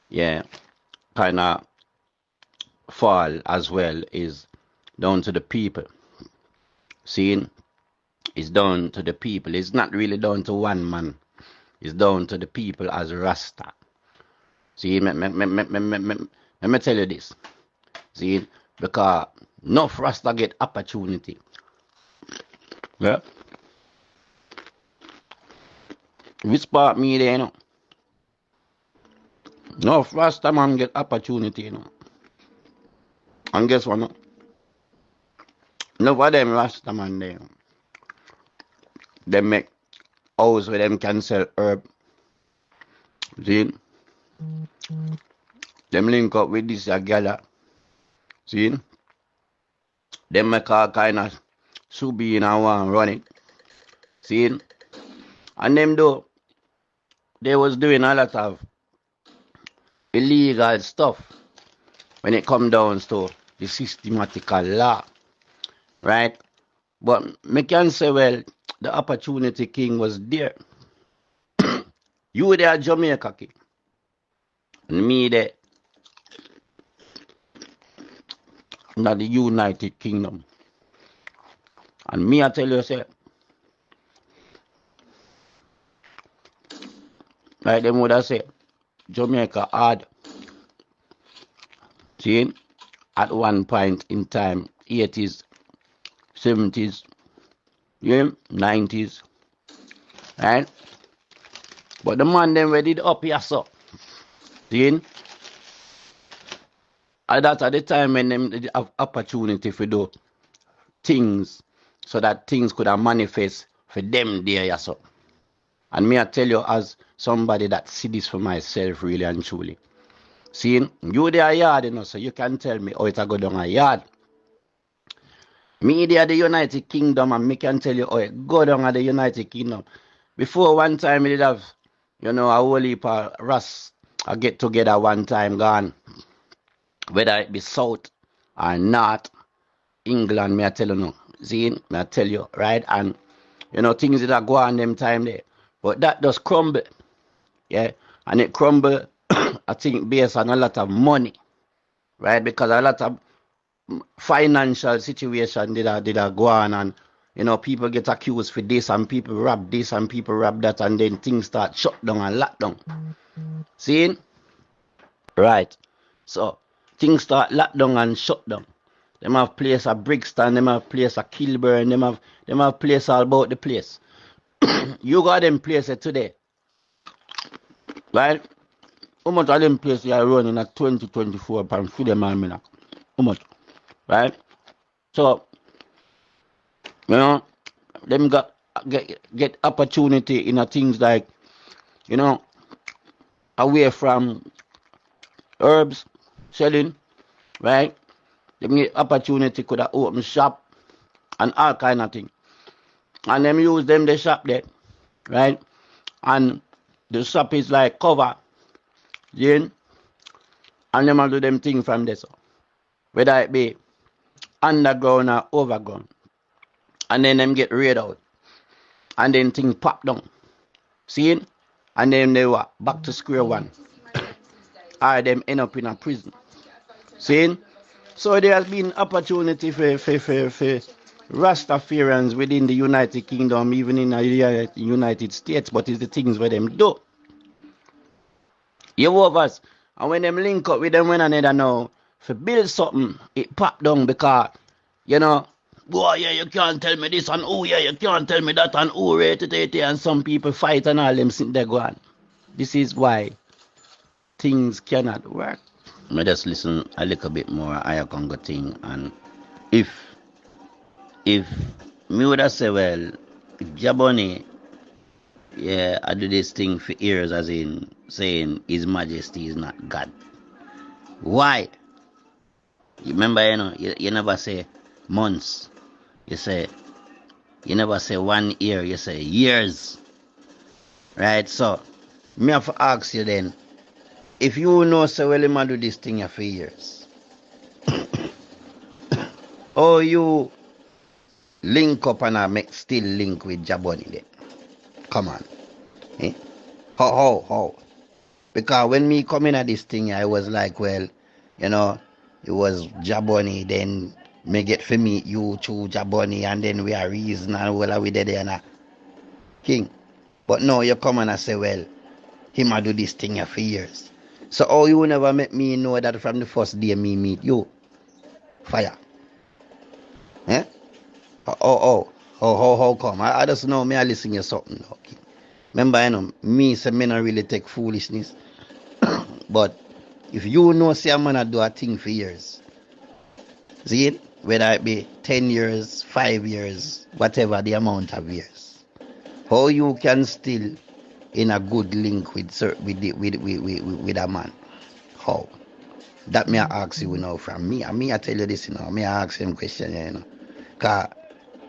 yeah, kind of fall as well is down to the people. Seeing, it's down to the people. It's not really down to one man. It's down to the people as Rasta. See, let me tell you this. See, because enough Rasta get opportunity. Yeah. Which part me there, Enough Rasta man get opportunity, And guess what, Enough of them Rasta man there, they make house where them can sell herb. See? Them link up with this gala. See? Them make all kind of subi in and one run it. See? And them though, they was doing a lot of illegal stuff when it come down to the systematical law. Right? But me can say, well, the opportunity king was there. You there Jamaica king. And me there. Not the United Kingdom. And me I tell you, say, like them would have said, Jamaica had, see, at one point in time, 80s, 70s, yeah, 90s, right? But the man them ready up here, so, see, and that's at the time when them have opportunity for do things, so that things could have manifest for them there, yeah, so. And me I tell you as somebody that see this for myself really and truly. See, you there yard, so you can tell me how it a go down a yard. Me there the United Kingdom, and me can tell you how it go down at the United Kingdom. Before one time we did have, a whole heap of Rastas get together one time gone. Whether it be South or North England, me I tell you no. See, me I tell you, right? And things that go on them time there. But that does crumble. Yeah. And it crumble, I think, based on a lot of money. Right? Because a lot of financial situation did go on, and people get accused for this, and people rob this, and people rob that, and then things start shut down and locked down. See? Right. So things start locked down and shut down. Them have place at Brixton, them have place at Kilburn, them have place all about the place. You got them places today. Right? How much of them places are running at 2024 pounds for them almanac? How much? Right? So, them get opportunity in things like, away from herbs selling, right? Them get opportunity could have open shop and all kind of thing. And them use them the shop there, right? And the shop is like cover, and them will do them thing from there. So. Whether it be underground or overground. And then them get raid out. And then things pop down. See? And then they were back to square one. Or them end up in a prison. See? So there has been opportunity for Rastafarians within the United Kingdom, even in the United States, but it's the things where them do. You overs. And when them link up with them one another now, for build something, it pop down because, you know, boy, yeah, you can't tell me this and oh yeah, you can't tell me that and oh, and some people fight and all them sitting there going. This is why things cannot work. I just listen a little bit more higher Congo thing, and if me would have say, well, Jaboni, yeah, I do this thing for years, as in saying His Majesty is not God. Why? You remember, you know, you never say months. You never say 1 year, you say years. Right? So, me have to ask you then, if you know so well him do this thing for years, how you link up and make still link with Jaboni then? Come on. Eh? How? Because when me come in at this thing, I was like, well, you know, it was Jaboni, then me get for meet you through Jaboni, and then we are reason and well we did there and King. But no, you come and I say, well, him a do this thing for years. So how you never make me know that from the first day me meet you? Fire. Eh? How come? I just know me I listen to something. Okay. Remember, you know, me say me not really take foolishness. But if you know say a man a do a thing for years, see it? Whether it be 10 years, 5 years, whatever the amount of years, how you can still in a good link with a man? How? That me I ask you now from me. And me I tell you this, you know, me I ask him question, you know. Cause,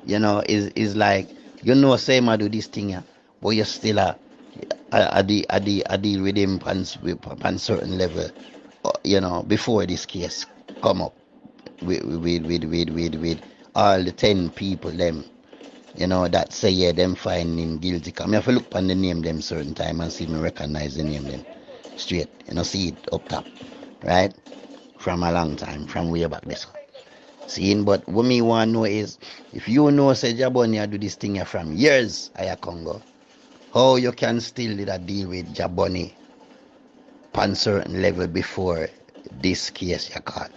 you know, is like, you know, say I do this thing, yeah, but you still I deal with him on certain level, you know, before this case come up with all the 10 people them, you know, that say yeah them find him guilty. Come me have to look on the name them certain time and see me recognize the name them straight, you know, see it up top, right? From a long time, from way back this. Seeing, but what me want to know is, if you know say Jaboni do this thing from years, I Congo, how you can still deal with Jaboni on certain level before this case you call?